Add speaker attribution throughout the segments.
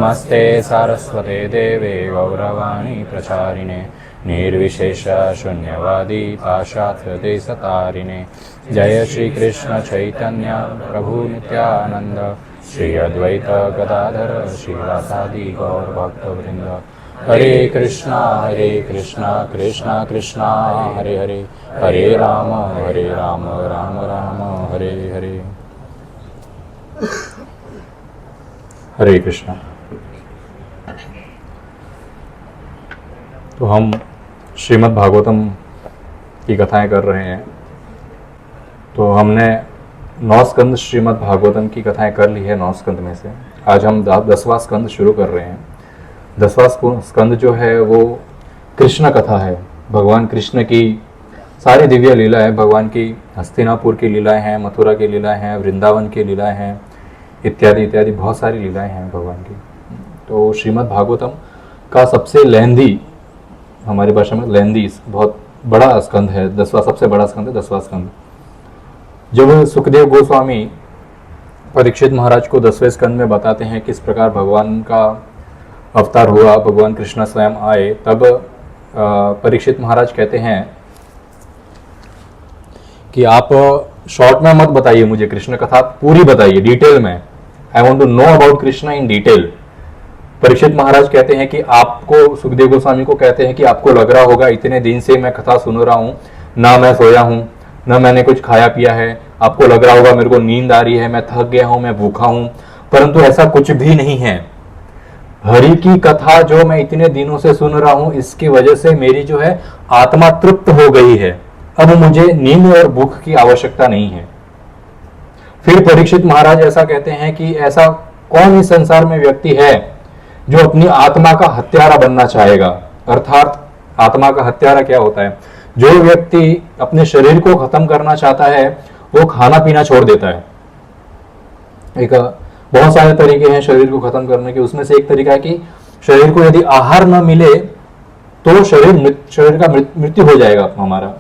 Speaker 1: नमस्ते सारस्वते देवे गौरवाणी प्रचारिणे निर्विशेष शून्यवादी पाश्चात्य सतारिणे। जय श्री कृष्ण चैतन्य प्रभु नित्यानंद श्री अद्वैत गदाधर श्रीवासादि गौर भक्तवृंद। हरे कृष्णा कृष्णा कृष्णा हरे हरे, हरे राम राम राम हरे हरे। हरे कृष्णा। तो हम श्रीमद् भागवतम की कथाएं कर रहे हैं। तो हमने 9 स्कंद श्रीमद् भागवतम की कथाएं कर ली है। 9 स्कंद में से आज हम 10वां स्कंद शुरू कर रहे हैं। 10वां स्कंद जो है वो कृष्ण कथा है। भगवान कृष्ण की सारी दिव्य लीलाएं, भगवान की हस्तिनापुर की लीलाएं हैं, मथुरा की लीलाएं हैं, वृंदावन की लीलाएं हैं, इत्यादि इत्यादि बहुत सारी लीलाएं हैं भगवान की। तो श्रीमद् भागवतम का सबसे लेंदी, हमारी भाषा में लेंदी, बहुत बड़ा स्कंद है। 10वां सबसे बड़ा स्कंद है 10वां स्कंद। जब सुखदेव गोस्वामी परीक्षित महाराज को 10वें स्कंद में बताते हैं किस प्रकार भगवान का अवतार हुआ, भगवान कृष्ण स्वयं आए, तब परीक्षित महाराज कहते हैं कि आप शॉर्ट में मत बताइए, मुझे कृष्ण कथा पूरी बताइए, डिटेल में। I want to know about Krishna in detail. Parikshit महाराज कहते हैं कि आपको, सुखदेव गोस्वामी को कहते हैं कि आपको लग रहा होगा इतने दिन से मैं कथा सुन रहा हूँ, ना मैं सोया हूँ, ना मैंने कुछ खाया पिया है, आपको लग रहा होगा मेरे को नींद आ रही है, मैं थक गया हूँ, मैं भूखा हूँ, परंतु ऐसा कुछ भी नहीं है। हरि की कथा जो मैं इतने दिनों से सुन रहा हूँ, इसकी वजह से मेरी जो है आत्मा तृप्त हो गई है। अब मुझे नींद और भूख की आवश्यकता नहीं है। फिर परीक्षित महाराज ऐसा कहते हैं कि ऐसा कौन इस संसार में व्यक्ति है जो अपनी आत्मा का हत्यारा बनना चाहेगा। अर्थात आत्मा का हत्यारा क्या होता है? जो व्यक्ति अपने शरीर को खत्म करना चाहता है वो खाना पीना छोड़ देता है। एक बहुत सारे तरीके हैं शरीर को खत्म करने के। उसमें से एक तरीका है कि शरीर को यदि आहार न मिले तो शरीर का मृत्यु हो जाएगा हमारा।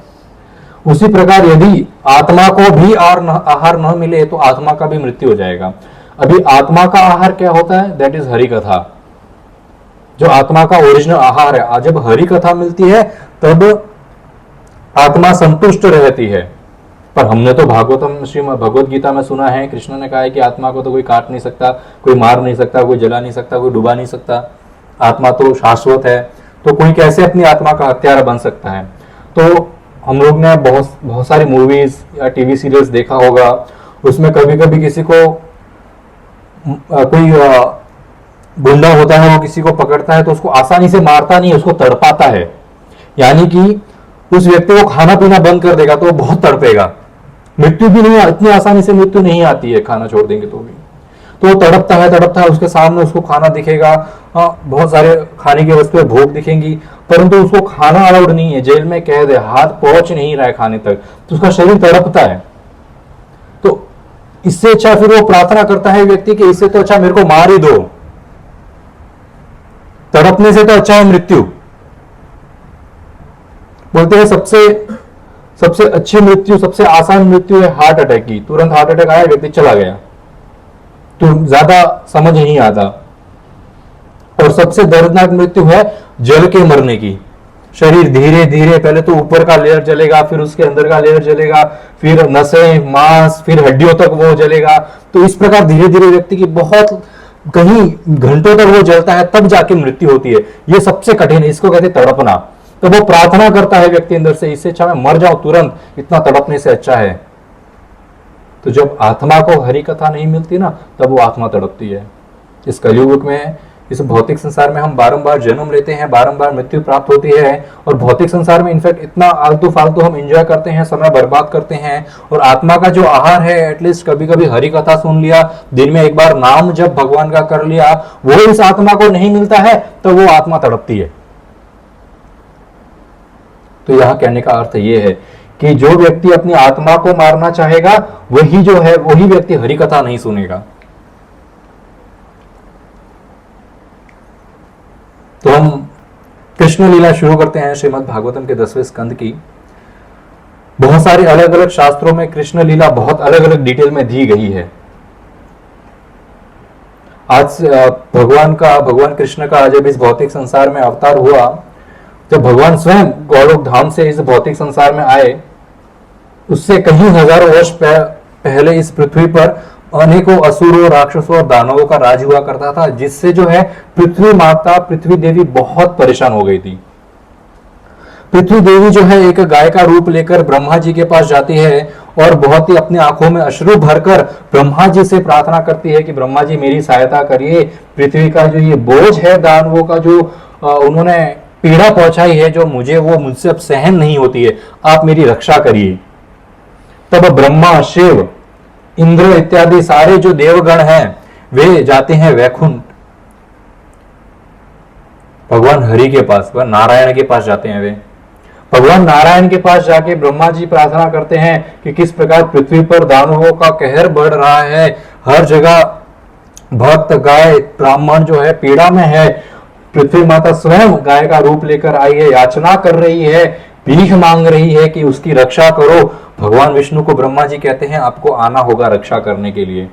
Speaker 1: उसी प्रकार यदि आत्मा को भी आहार न मिले तो आत्मा का भी मृत्यु हो जाएगा। अभी आत्मा का आहार क्या होता है? दैट इज हरि कथा, जो आत्मा का ओरिजिनल आहार है। जब हरि कथा मिलती है तब आत्मा संतुष्ट रहती है। पर हमने तो भागवतम, श्रीमद् भगवद गीता में सुना है, कृष्ण ने कहा है कि आत्मा को तो कोई काट नहीं सकता, कोई मार नहीं सकता, कोई जला नहीं सकता, कोई डुबा नहीं सकता, आत्मा तो शाश्वत है। तो कोई कैसे अपनी आत्मा का हत्यारा बन सकता है? तो हम लोग ने बहुत सारी मूवीज या टीवी सीरियल्स देखा होगा। उसमें कभी कभी किसी को कोई गुंडा होता है, वो किसी को पकड़ता है तो उसको आसानी से मारता नहीं, उसको तड़पाता है। यानी कि उस व्यक्ति को खाना पीना बंद कर देगा तो वो बहुत तड़पेगा। मृत्यु भी नहीं, इतनी आसानी से मृत्यु नहीं आती है खाना छोड़ देंगे तो भी। तो वो तड़पता है, उसके सामने उसको खाना दिखेगा, बहुत सारे खाने की वस्तुएं भोग दिखेंगी, परंतु उसको खाना अलाउड नहीं है। जेल में कैद है, हाथ पहुंच नहीं रहा है खाने तक, तो उसका शरीर तड़पता है। तो इससे अच्छा फिर वो प्रार्थना करता है व्यक्ति कि इससे तो अच्छा मेरे को मार ही दो, तड़पने से तो अच्छा है मृत्यु। बोलते हैं सबसे अच्छी मृत्यु, सबसे आसान मृत्यु है हार्ट अटैक की। तुरंत हार्ट अटैक आया, व्यक्ति चला गया, तो ज्यादा समझ नहीं आता। और सबसे दर्दनाक मृत्यु है जल के मरने की। शरीर धीरे धीरे, पहले तो ऊपर का लेयर जलेगा, फिर उसके अंदर का लेयर जलेगा, फिर नसें, मांस, फिर हड्डियों तक वो जलेगा। तो इस प्रकार धीरे धीरे व्यक्ति की बहुत, कहीं घंटों तक वो जलता है, तब जाके मृत्यु होती है। ये सबसे कठिन है, इसको कहते हैं तड़पना। तो वो प्रार्थना करता है व्यक्ति अंदर से, इससे अच्छा मैं मर जाऊं तुरंत, इतना तड़पने से अच्छा है। तो जब आत्मा को हरि कथा नहीं मिलती ना, तब वो आत्मा तड़पती है। इस कलयुग में, इस भौतिक संसार में हम बारंबार जन्म लेते हैं, बारंबार मृत्यु प्राप्त होती है। और भौतिक संसार में इनफैक्ट इतना आलतू फालतू हम एंजॉय करते हैं, समय बर्बाद करते हैं। और आत्मा का जो आहार है, एटलीस्ट कभी कभी हरि कथा सुन लिया, दिन में एक बार नाम जब भगवान का कर लिया, वो इस आत्मा को नहीं मिलता है, तो वो आत्मा तड़पती है। तो यहां कहने का अर्थ ये है कि जो व्यक्ति अपनी आत्मा को मारना चाहेगा, वही जो है, वही व्यक्ति हरि कथा नहीं सुनेगा। तो हम कृष्ण लीला शुरू करते हैं श्रीमद् भागवतम के 10वें स्कंद की। बहुत सारे अलग अलग शास्त्रों में कृष्ण लीला बहुत अलग अलग डिटेल में दी गई है। आज भगवान कृष्ण का जब इस भौतिक संसार में अवतार हुआ, जब भगवान स्वयं गौलोक धाम से इस भौतिक संसार में आए, उससे कहीं हजारों वर्ष पहले इस पृथ्वी पर अनेकों असुरों, राक्षसों और दानवों का राज हुआ करता था, जिससे जो है पृथ्वी माता, पृथ्वी देवी बहुत परेशान हो गई थी। पृथ्वी देवी जो है एक गाय का रूप लेकर ब्रह्मा जी के पास जाती है और बहुत ही अपनी आंखों में अश्रु भरकर ब्रह्मा जी से प्रार्थना करती है कि ब्रह्मा जी मेरी सहायता करिए, पृथ्वी का जो ये बोझ है दानवों का, जो उन्होंने पीड़ा पहुंचाई है, जो मुझसे अब सहन नहीं होती है, आप मेरी रक्षा करिए। तब ब्रह्मा, शिव, इंद्र इत्यादि सारे जो देवगण हैं वे जाते हैं वैकुंठ, भगवान हरि के पास, वह नारायण के पास जाते हैं। वे भगवान नारायण के पास जाके ब्रह्मा जी प्रार्थना करते हैं कि किस प्रकार पृथ्वी पर दानवों का कहर बढ़ रहा है, हर जगह भक्त गाय ब्राह्मण जो है पीड़ा में है, पृथ्वी माता स्वयं गाय का रूप लेकर आई है, याचना कर रही है, भीख मांग रही है कि उसकी रक्षा करो। भगवान विष्णु को ब्रह्मा जी कहते हैं आपको आना होगा रक्षा करने के लिए।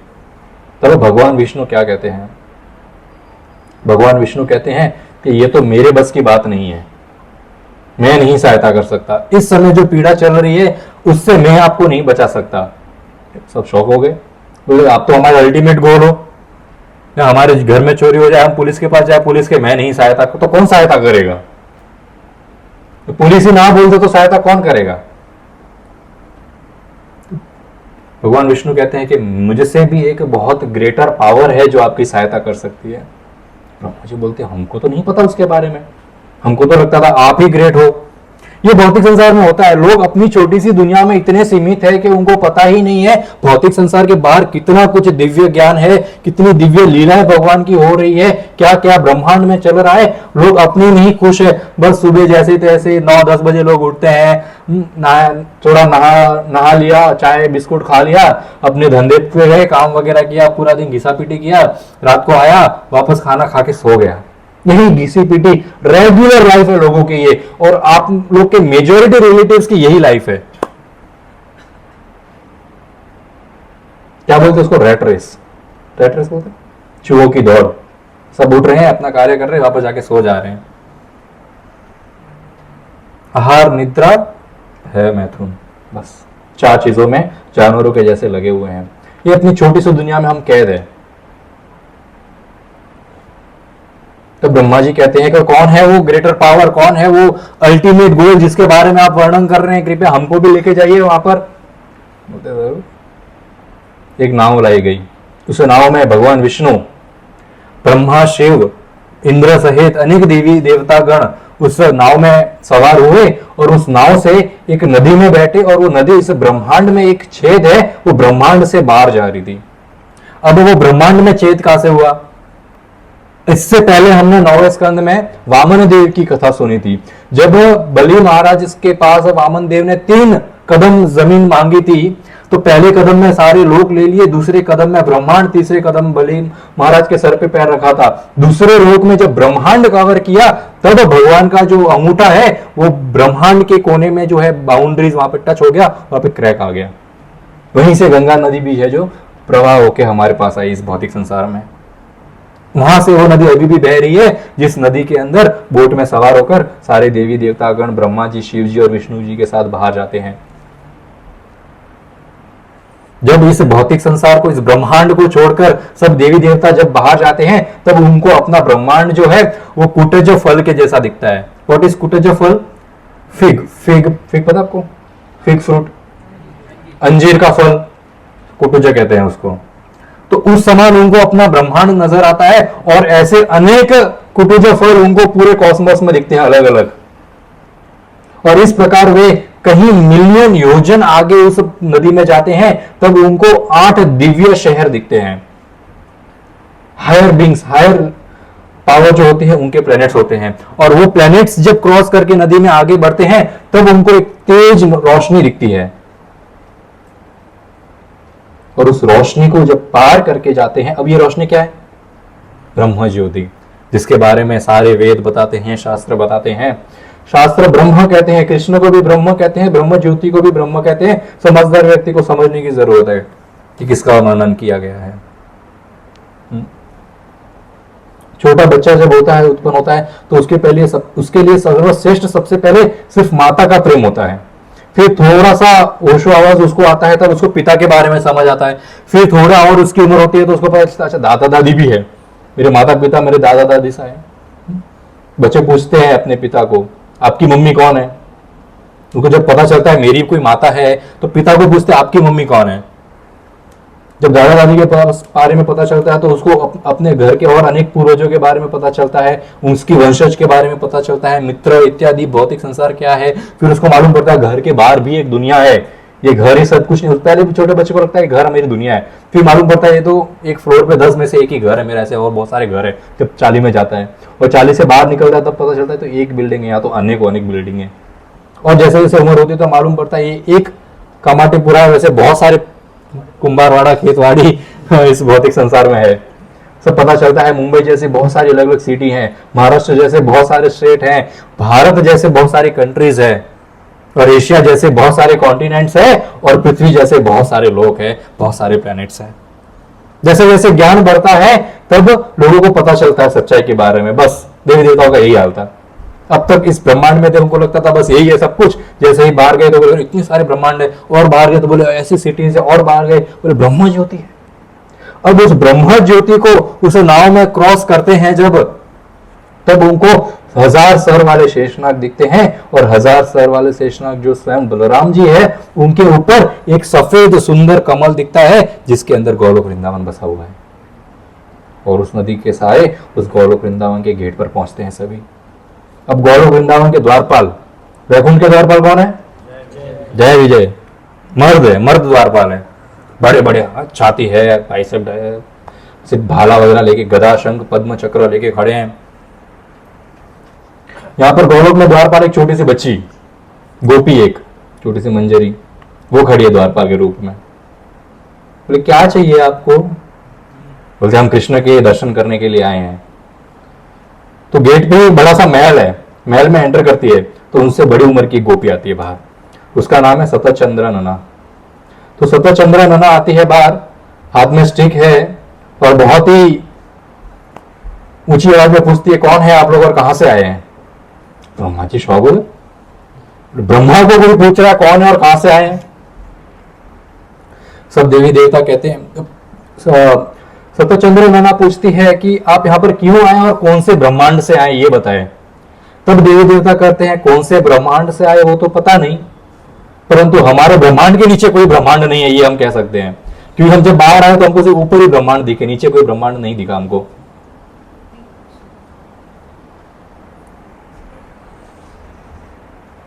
Speaker 1: तब भगवान विष्णु क्या कहते हैं? भगवान विष्णु कहते हैं कि ये तो मेरे बस की बात नहीं है, मैं नहीं सहायता कर सकता, इस समय जो पीड़ा चल रही है उससे मैं आपको नहीं बचा सकता। सब शौक हो गए, बोले आप तो हमारे अल्टीमेट गोल हो, हमारे घर में चोरी हो जाए, हम पुलिस के पास जाए, पुलिस के मैं नहीं सहायता, तो कौन सहायता करेगा? तो पुलिस ही ना बोल दे तो सहायता कौन करेगा? भगवान विष्णु कहते हैं कि मुझसे भी एक बहुत ग्रेटर पावर है जो आपकी सहायता कर सकती है। ब्रह्मा जी बोलते हैं हमको तो नहीं पता उसके बारे में, हमको तो लगता था आप ही ग्रेट हो। ये भौतिक संसार में होता है, लोग अपनी छोटी सी दुनिया में इतने सीमित है कि उनको पता ही नहीं है भौतिक संसार के बाहर कितना कुछ दिव्य ज्ञान है, कितनी दिव्य लीलाएं भगवान की हो रही है, क्या क्या ब्रह्मांड में चल रहा है। लोग अपने में ही खुश है, बस सुबह जैसे तैसे 9-10 बजे लोग उठते हैं, थोड़ा नहा लिया, चाय बिस्कुट खा लिया, अपने धंधे पे गए, काम वगैरह किया, पूरा दिन घिसा पीटी किया, रात को आया, वापस खाना खा के सो गया। यही घिसी पीटी रेगुलर लाइफ है लोगों की ये, और आप लोग के मेजोरिटी रिलेटिव्स की यही लाइफ है। क्या बोलते हैं उसको? Rat race. रेट रेस बोलते हैं चूहों की दौड़। सब उठ रहे हैं, अपना कार्य कर रहे हैं, वापस जाके सो जा रहे हैं। आहार, निद्रा, है मैथुन, बस 4 चीजों में जानवरों के जैसे लगे हुए हैं। ये अपनी छोटी सी दुनिया में हम कैद है। तो ब्रह्मा जी कहते हैं कि कौन है वो ग्रेटर पावर, कौन है वो अल्टीमेट गोल जिसके बारे में आप वर्णन कर रहे हैं, कृपया हमको भी लेके जाइए वहां पर। एक नाव लाई गई, उस नाव में भगवान विष्णु, ब्रह्मा, शिव, इंद्र सहित अनेक देवी देवता गण उस नाव में सवार हुए और उस नाव से एक नदी में बैठे, और वो नदी इस ब्रह्मांड में एक छेद है, वो ब्रह्मांड से बाहर जा रही थी। अब वो ब्रह्मांड में छेद कहां से हुआ? इससे पहले हमने 9वें स्कंद में वामन देव की कथा सुनी थी। जब बलि महाराज के पास वामन देव ने 3 कदम जमीन मांगी थी, तो पहले कदम में सारे लोक ले लिए, दूसरे कदम में ब्रह्मांड, तीसरे कदम बलि महाराज के सर पे पैर रखा था। दूसरे लोक में जब ब्रह्मांड कवर किया, तब भगवान का जो अंगूठा है वो ब्रह्मांड के कोने में जो है बाउंड्रीज वहां पे टच हो गया, वहां पे क्रैक आ गया। वहीं से गंगा नदी भी है जो प्रवाह होके हमारे पास आई इस भौतिक संसार में। वहां से वो नदी अभी भी बह रही है, जिस नदी के अंदर बोट में सवार होकर सारे देवी देवता गण ब्रह्मा जी, शिव जी और विष्णु जी के साथ बाहर जाते हैं। जब इस भौतिक संसार को, इस ब्रह्मांड को छोड़कर सब देवी देवता जब बाहर जाते हैं, तब उनको अपना ब्रह्मांड जो है वो कुटज फल के जैसा दिखता है। व्हाट इज कुटज फल? फिग। फिग फिग पता आपको? फिग फ्रूट, अंजीर का फल कुटज कहते हैं उसको। तो उस समान उनको अपना ब्रह्मांड नजर आता है, और ऐसे अनेक कुटुज फल उनको पूरे कॉस्मोस में दिखते हैं अलग अलग। और इस प्रकार वे कहीं मिलियन योजन आगे उस नदी में जाते हैं, तब उनको 8 दिव्य शहर दिखते हैं। हायर बींग्स, हायर पावर जो होती है उनके प्लैनेट्स होते हैं, और वो प्लैनेट्स जब क्रॉस करके नदी में आगे बढ़ते हैं, तब उनको एक तेज रोशनी दिखती है। और उस रोशनी को जब पार करके जाते हैं, अब ये रोशनी क्या है? ब्रह्म ज्योति, जिसके बारे में सारे वेद बताते हैं, शास्त्र बताते हैं। शास्त्र ब्रह्म कहते हैं, कृष्ण को भी ब्रह्म कहते हैं, ब्रह्म ज्योति को भी ब्रह्म कहते हैं। समझदार व्यक्ति को समझने की जरूरत है कि किसका वर्णन किया गया है। छोटा बच्चा जब होता है, उत्पन्न होता है, तो उसके लिए सर्वश्रेष्ठ सबसे पहले सिर्फ माता का प्रेम होता है। फिर थोड़ा सा होशो आवाज उसको आता है, तब उसको पिता के बारे में समझ आता है। फिर थोड़ा और उसकी उम्र होती है तो उसको पता चलता है अच्छा दादा दादी भी है, मेरे माता पिता मेरे दादा दादी सा है। बच्चे पूछते हैं अपने पिता को आपकी मम्मी कौन है। उनको जब पता चलता है मेरी कोई माता है तो पिता को पूछते हैं आपकी मम्मी कौन है। जब दादा दादी के बारे में पता चलता है तो उसको अपने घर के और अनेक पूर्वजों के बारे में पता चलता है, उसकी वंशज के बारे में पता चलता है, मित्र इत्यादि भौतिक संसार क्या है। फिर उसको मालूम पड़ता है घर के बाहर भी एक दुनिया है, ये घर ही सब कुछ नहीं। पहले भी छोटे बच्चे को लगता है घर मेरी दुनिया है, फिर मालूम पड़ता है ये तो एक फ्लोर पे 10 में से एक ही घर है मेरा, ऐसे और बहुत सारे घर है। जब 40 में जाता है और 40 से बाहर निकलता है तब पता चलता है तो एक बिल्डिंग है, या तो अनेक बिल्डिंग है। और जैसे जैसे उम्र होती है तो मालूम पड़ता है ये एक कमाटीपुरा है, वैसे बहुत सारे कुंभारवाड़ा खेतवाड़ी इस भौतिक संसार में है। सब पता चलता है मुंबई जैसी बहुत सारी अलग अलग सिटी हैं, महाराष्ट्र जैसे बहुत सारे स्टेट हैं, भारत जैसे बहुत सारी कंट्रीज है, और एशिया जैसे बहुत सारे कॉन्टिनेंट्स है, और पृथ्वी जैसे बहुत सारे लोग हैं, बहुत सारे प्लैनेट्स हैं। जैसे जैसे ज्ञान बढ़ता है तब लोगों को पता चलता है सच्चाई के बारे में। बस देवी देवताओं का यही हाल था। अब तक इस ब्रह्मांड में थे उनको लगता था बस यही है सब कुछ। जैसे ही बाहर गए तो बोले इतनी सारे ब्रह्मांड है, और बाहर गए तो बोले ऐसी सिटीज है, और बाहर गए बोले ब्रह्म ज्योति है। अब उस ब्रह्म ज्योति को उस नाव में क्रॉस करते हैं जब, तब उनको 1000 सर वाले शेषनाग दिखते हैं, और 1000 सर वाले शेषनाग जो स्वयं बलराम जी है उनके ऊपर एक सफेद सुंदर कमल दिखता है जिसके अंदर गोलोक वृंदावन बसा हुआ है। और उस नदी के साए उस गोलोक वृंदावन के गेट पर पहुंचते हैं सभी। अब गोलोक वृंदावन के द्वारपाल, वैकुंठ के द्वारपाल कौन है? जय विजय, मर्द है, मर्द द्वारपाल है। बड़े बड़े छाती है, बाइसेप है, सिर्फ भाला वगैरह लेके, गदा शंख पद्म चक्र लेके खड़े हैं। यहाँ पर गोलोक में द्वारपाल एक छोटी सी बच्ची गोपी, एक छोटी सी मंजरी, वो खड़ी है द्वारपाल के रूप में। बोले क्या चाहिए आपको? बोलते हम कृष्ण के दर्शन करने के लिए आए हैं। तो गेट पे बड़ा सा महल है, महल में एंटर करती है तो उनसे बड़ी उम्र की गोपी आती है बाहर, उसका नाम है सतचंद्र नना। तो सतचंद्र नना आती है बाहर, हाथ में स्टिक है, और बहुत ही ऊंची आवाज में पूछती है कौन है आप लोग और कहां से आए हैं? ब्रह्मा जी शौक हो गए, ब्रह्मा को कोई पूछ रहा है कौन है और कहां से आए हैं। सब देवी देवता कहते हैं। सतचंद्र नना पूछती है कि आप यहाँ पर क्यों आए और कौन से ब्रह्मांड से आए ये बताएं। तब देवी देवता कहते हैं कौन से ब्रह्मांड से आए वो तो पता नहीं, परंतु हमारे ब्रह्मांड के नीचे कोई ब्रह्मांड नहीं है ये हम कह सकते हैं, क्योंकि हम जब बाहर आए तो हमको सिर्फ ऊपर ही ब्रह्मांड दिखे, नीचे कोई ब्रह्मांड नहीं दिखा हमको।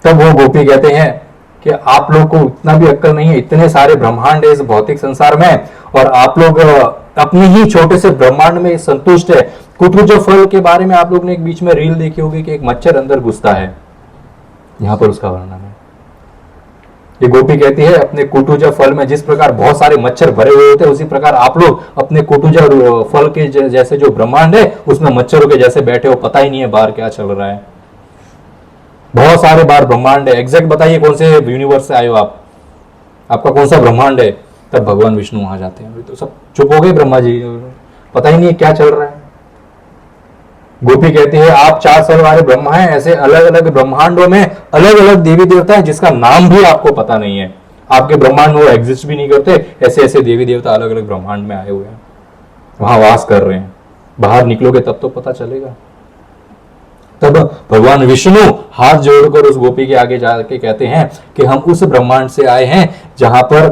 Speaker 1: तब वो गोपी कहते हैं कि आप लोग को इतना भी अक्ल नहीं है, इतने सारे ब्रह्मांड है इस भौतिक संसार में, और आप लोग अपने ही छोटे से ब्रह्मांड में संतुष्ट है। कुटुज फल के बारे में आप लोग ने एक बीच में रील देखी होगी कि एक मच्छर अंदर घुसता है, यहां पर उसका वर्णन है। ये गोपी कहती है अपने कुटुज फल में जिस प्रकार बहुत सारे मच्छर भरे हुए होते हैं, उसी प्रकार आप लोग अपने कुटुज फल के जैसे जो ब्रह्मांड है उसमें मच्छरों के जैसे बैठे हो, पता ही नहीं है बाहर क्या चल रहा है। बहुत सारे बार ब्रह्मांड है, एग्जैक्ट बताइए कौन से यूनिवर्स से आए हो आप, आपका कौन सा ब्रह्मांड है। तब भगवान विष्णु वहां जाते हैं, तो सब चुप हो गए, ब्रह्मा जी पता ही नहीं है क्या चल रहा है। गोपी कहती है आप 4 सर वाले ब्रह्मा हैं, ऐसे अलग अलग ब्रह्मांडों में अलग अलग देवी देवता हैं जिसका नाम भी आपको पता नहीं है, आपके ब्रह्मांड में वो एग्जिस्ट भी नहीं करते। ऐसे ऐसे देवी देवता अलग अलग ब्रह्मांड में आए हुए हैं, वहां वास कर रहे हैं, बाहर निकलोगे तब तो पता चलेगा। तब भगवान विष्णु हाथ जोड़कर उस गोपी के आगे जाके कहते हैं कि हम उस ब्रह्मांड से आए हैं जहां पर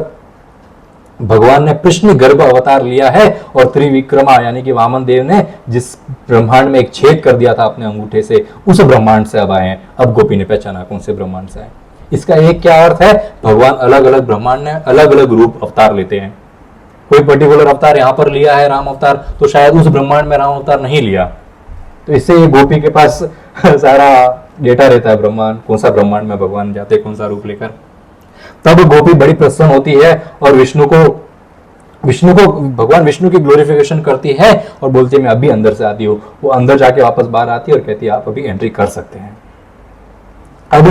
Speaker 1: भगवान ने कृष्ण गर्भ अवतार लिया है, और त्रिविक्रमा यानी कि वामन देव ने जिस ब्रह्मांड में एक छेद कर दिया था अपने अंगूठे से, उस ब्रह्मांड से अब आए हैं। अब गोपी ने पहचाना कौन से ब्रह्मांड से आए। इसका एक क्या अर्थ है, भगवान अलग अलग ब्रह्मांड में अलग अलग रूप अवतार लेते हैं। कोई पर्टिकुलर अवतार यहाँ पर लिया है राम अवतार, तो शायद उस ब्रह्मांड में राम अवतार नहीं लिया। तो इससे ये गोपी के पास सारा डेटा रहता है ब्रह्मांड, कौन सा ब्रह्मांड में भगवान जाते कौन सा रूप लेकर। तब गोपी बड़ी प्रसन्न होती है और विष्णु को भगवान विष्णु की ग्लोरिफिकेशन करती है और बोलती है मैं अभी अंदर से आती हूँ। वो अंदर जाके वापस बाहर आती है और कहती है आप अभी एंट्री कर सकते हैं। अब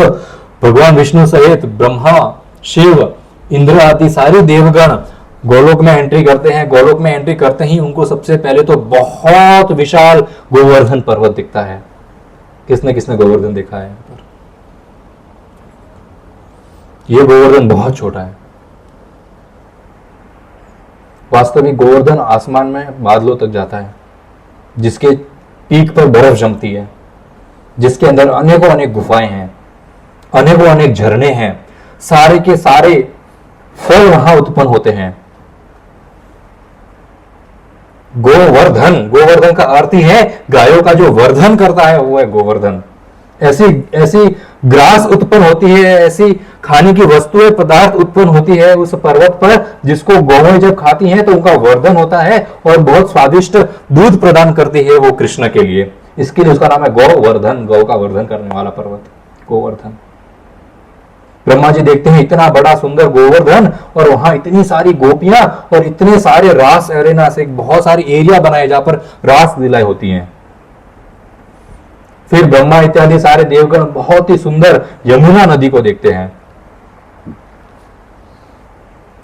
Speaker 1: भगवान विष्णु सहित ब्रह्मा, शिव, इंद्र आदि सारी देवगण गोलोक में एंट्री करते हैं। गोलोक में एंट्री करते ही उनको सबसे पहले तो बहुत विशाल गोवर्धन पर्वत दिखता है। किसने किसने गोवर्धन देखा है यहाँ पर? यह गोवर्धन बहुत छोटा है। वास्तविक गोवर्धन आसमान में बादलों तक जाता है, जिसके पीक पर बर्फ जमती है, जिसके अंदर अनेकों अनेक गुफाएं हैं, अनेकों अनेक झरने हैं, सारे के सारे फल वहां उत्पन्न होते हैं। गोवर्धन, गोवर्धन का अर्थ ही है गायों का जो वर्धन करता है वो है गोवर्धन। ऐसी ऐसी ग्रास उत्पन्न होती है, ऐसी खाने की वस्तुएं पदार्थ उत्पन्न होती है उस पर्वत पर, जिसको गौएं जब खाती हैं तो उनका वर्धन होता है और बहुत स्वादिष्ट दूध प्रदान करती है वो कृष्ण के लिए। इसके लिए उसका नाम है गोवर्धन, गौ का वर्धन करने वाला पर्वत गोवर्धन। ब्रह्मा जी देखते हैं इतना बड़ा सुंदर गोवर्धन और वहां इतनी सारी गोपियां और इतने सारे रास एरेना से बहुत सारी एरिया बनाए जहां पर रास लीलाएं होती हैं। फिर ब्रह्मा इत्यादि सारे देवगण बहुत ही सुंदर यमुना नदी को देखते हैं,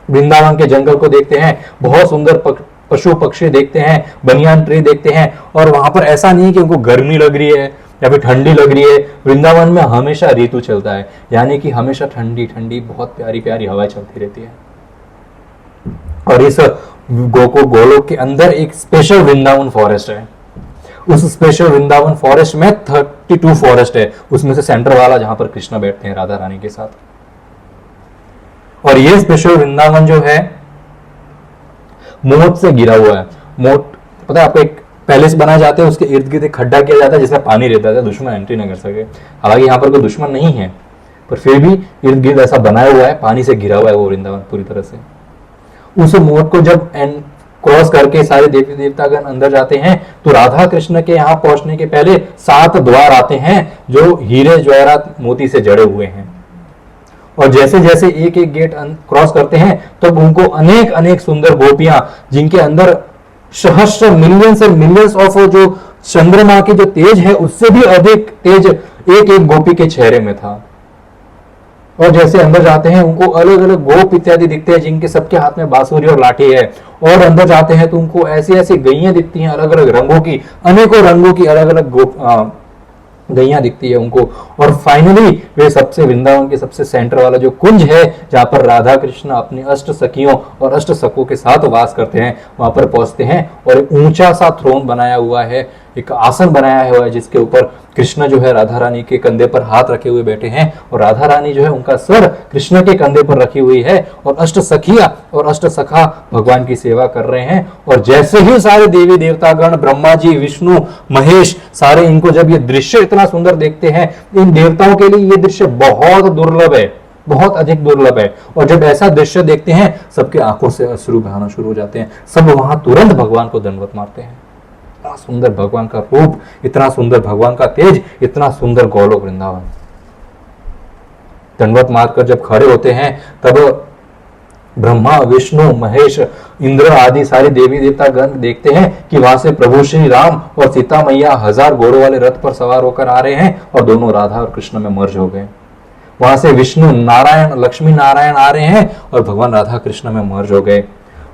Speaker 1: वृंदावन के जंगल को देखते हैं, बहुत सुंदर पशु पक्षी देखते हैं, बनियान ट्री देखते हैं। और वहां पर ऐसा नहीं कि उनको गर्मी लग रही है या फिर ठंडी लग रही है। वृंदावन में हमेशा ऋतु चलता है, यानी कि हमेशा ठंडी ठंडी बहुत प्यारी प्यारी हवा चलती रहती है। और इस गोलोक के अंदर एक स्पेशल वृंदावन फॉरेस्ट है। उस स्पेशल वृंदावन फॉरेस्ट में 32 फॉरेस्ट है, उसमें से सेंटर वाला जहां पर कृष्ण बैठते हैं राधा रानी के साथ। और ये स्पेशल वृंदावन जो है मोट से घिरा हुआ है। मोट पता है आपको, एक पैलेस बनाए जाते हैं, उसके इर्द गिर्द एक खड्डा किया जाता है जिसमें पानी रहता है, दुश्मन एंट्री न कर सके। हालांकि यहाँ पर कोई दुश्मन नहीं है, पर फिर भी इर्द गिर्द ऐसा बनाया हुआ है, पानी से घिरा हुआ है वो वृंदावन पूरी तरह से। उस मोट को जब क्रॉस करके सारे देवी देवतागण अंदर जाते हैं तो राधा कृष्ण के यहाँ पहुंचने के पहले 7 द्वार आते हैं जो हीरे जवाहरात मोती से जड़े हुए हैं। और जैसे जैसे एक एक गेट क्रॉस करते हैं तब तो उनको अनेक अनेक सुंदर गोपियां, जिनके अंदर सहस्त्र मिलियंस और मिलियंस ऑफ जो चंद्रमा की जो तेज है उससे भी अधिक तेज एक एक गोपी के चेहरे में था। और जैसे अंदर जाते हैं उनको अलग अलग गोप इत्यादि दिखते हैं, जिनके सबके हाथ में बांसुरी और लाठी है। और अंदर जाते हैं तो उनको ऐसी ऐसी गैयां दिखती हैं, अलग अलग रंगों की, अनेकों रंगों की अलग अलग गैयां दिखती है उनको। और फाइनली वे सबसे वृंदावन के सबसे सेंटर वाला जो कुंज है जहां पर राधा कृष्ण अपनी अष्ट सखियों और अष्ट सखों के साथ वास करते हैं, वहां पर पहुंचते हैं। और एक ऊंचा सा थ्रोन बनाया हुआ है, एक आसन बनाया हुआ है, जिसके ऊपर कृष्ण जो है राधा रानी के कंधे पर हाथ रखे हुए बैठे हैं और राधा रानी जो है उनका सर कृष्ण के कंधे पर रखी हुई है। और अष्ट सखिया और अष्ट सखा भगवान की सेवा कर रहे हैं। और जैसे ही सारे देवी देवतागण, ब्रह्मा जी, विष्णु, महेश, सारे इनको जब ये दृश्य इतना सुंदर देखते हैं, इन देवताओं के लिए ये दृश्य बहुत दुर्लभ है, बहुत अधिक दुर्लभ है। और जब ऐसा दृश्य देखते हैं सबके आंखों से अश्रु बहाना शुरू हो जाते हैं। सब वहां तुरंत भगवान को दंडवत मारते हैं। इतना सुंदर भगवान का रूप, इतना सुंदर भगवान का तेज, इतना सुंदर गोलोक वृंदावन। दंडवत मारकर जब खड़े होते हैं तब ब्रह्मा, विष्णु, महेश, इंद्र आदि सारे देवी देवता गण देखते हैं कि वहां से प्रभु श्री राम और सीता मैया 1000 घोड़ों वाले रथ पर सवार होकर आ रहे हैं और दोनों राधा और कृष्ण में मर्ज हो गए। वहां से विष्णु नारायण, लक्ष्मी नारायण आ रहे हैं और भगवान राधा कृष्ण में मर्ज हो गए।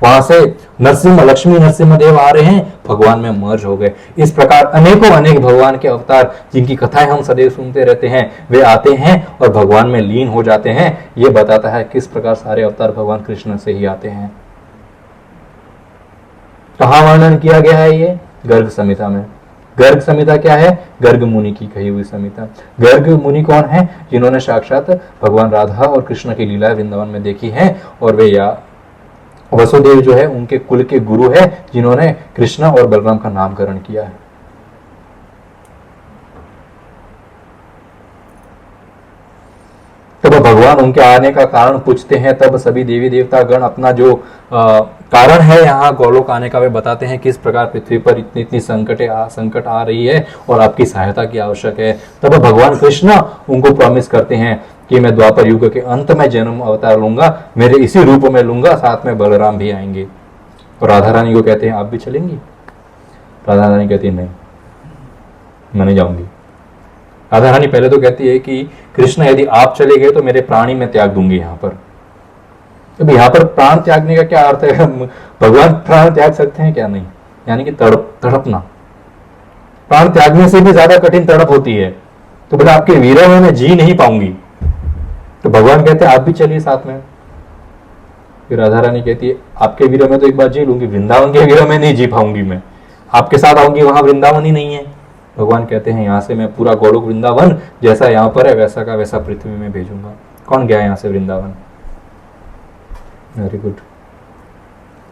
Speaker 1: वहां से नरसिंह, लक्ष्मी नरसिंह देव आ रहे हैं, भगवान में मर्ज हो गए। इस प्रकार अनेकों अनेक भगवान के अवतार, जिनकी कथाएं हम सदैव सुनते रहते हैं, वे आते हैं और भगवान में लीन हो जाते हैं। ये बताता है किस प्रकार सारे अवतार भगवान कृष्ण से ही आते हैं। कहां वर्णन किया गया है ये? गर्ग संहिता में। गर्ग संहिता क्या है? गर्ग मुनि की कही हुई संहिता। गर्ग मुनि कौन है? जिन्होंने साक्षात भगवान राधा और कृष्ण की लीला वृंदावन में देखी है। और वे वसुदेव जो है उनके कुल के गुरु है, जिन्होंने कृष्ण और बलराम का नामकरण किया है। तब भगवान उनके आने का कारण पूछते हैं। तब सभी देवी देवता गण अपना जो कारण है यहाँ गोलोक आने का वे बताते हैं, किस प्रकार पृथ्वी पर इतनी इतनी संकट आ रही है और आपकी सहायता की आवश्यक है। तब भगवान कृष्ण उनको प्रॉमिस करते हैं कि मैं द्वापर युग के अंत में जन्म अवतार लूंगा, मेरे इसी रूप में लूंगा, साथ में बलराम भी आएंगे। और राधा रानी को कहते हैं आप भी चलेंगी? राधा रानी कहती है नहीं, मैं नहीं जाऊंगी। राधा रानी पहले तो कहती है कि कृष्ण यदि आप चले गए तो मेरे प्राणी में त्याग दूंगी यहाँ पर। अब यहाँ पर प्राण त्यागने का क्या अर्थ है? भगवान प्राण त्याग सकते हैं क्या? नहीं, यानी कि तड़पना। प्राण त्यागने से भी ज्यादा कठिन तड़प होती है। तो बोला आपके वीरों में मैं जी नहीं पाऊंगी। तो भगवान कहते हैं आप भी चलिए साथ में। फिर राधा रानी कहती है आपके वीरों में तो एक बार जी लूंगी, वृंदावन के वीरों में नहीं जी पाऊंगी, मैं आपके साथ आऊंगी, वहां वृंदावन ही नहीं है। भगवान कहते हैं यहाँ से मैं पूरा गोलोक वृंदावन जैसा यहाँ पर है वैसा का वैसा पृथ्वी में भेजूंगा। कौन गया यहाँ से वृंदावन? Very good.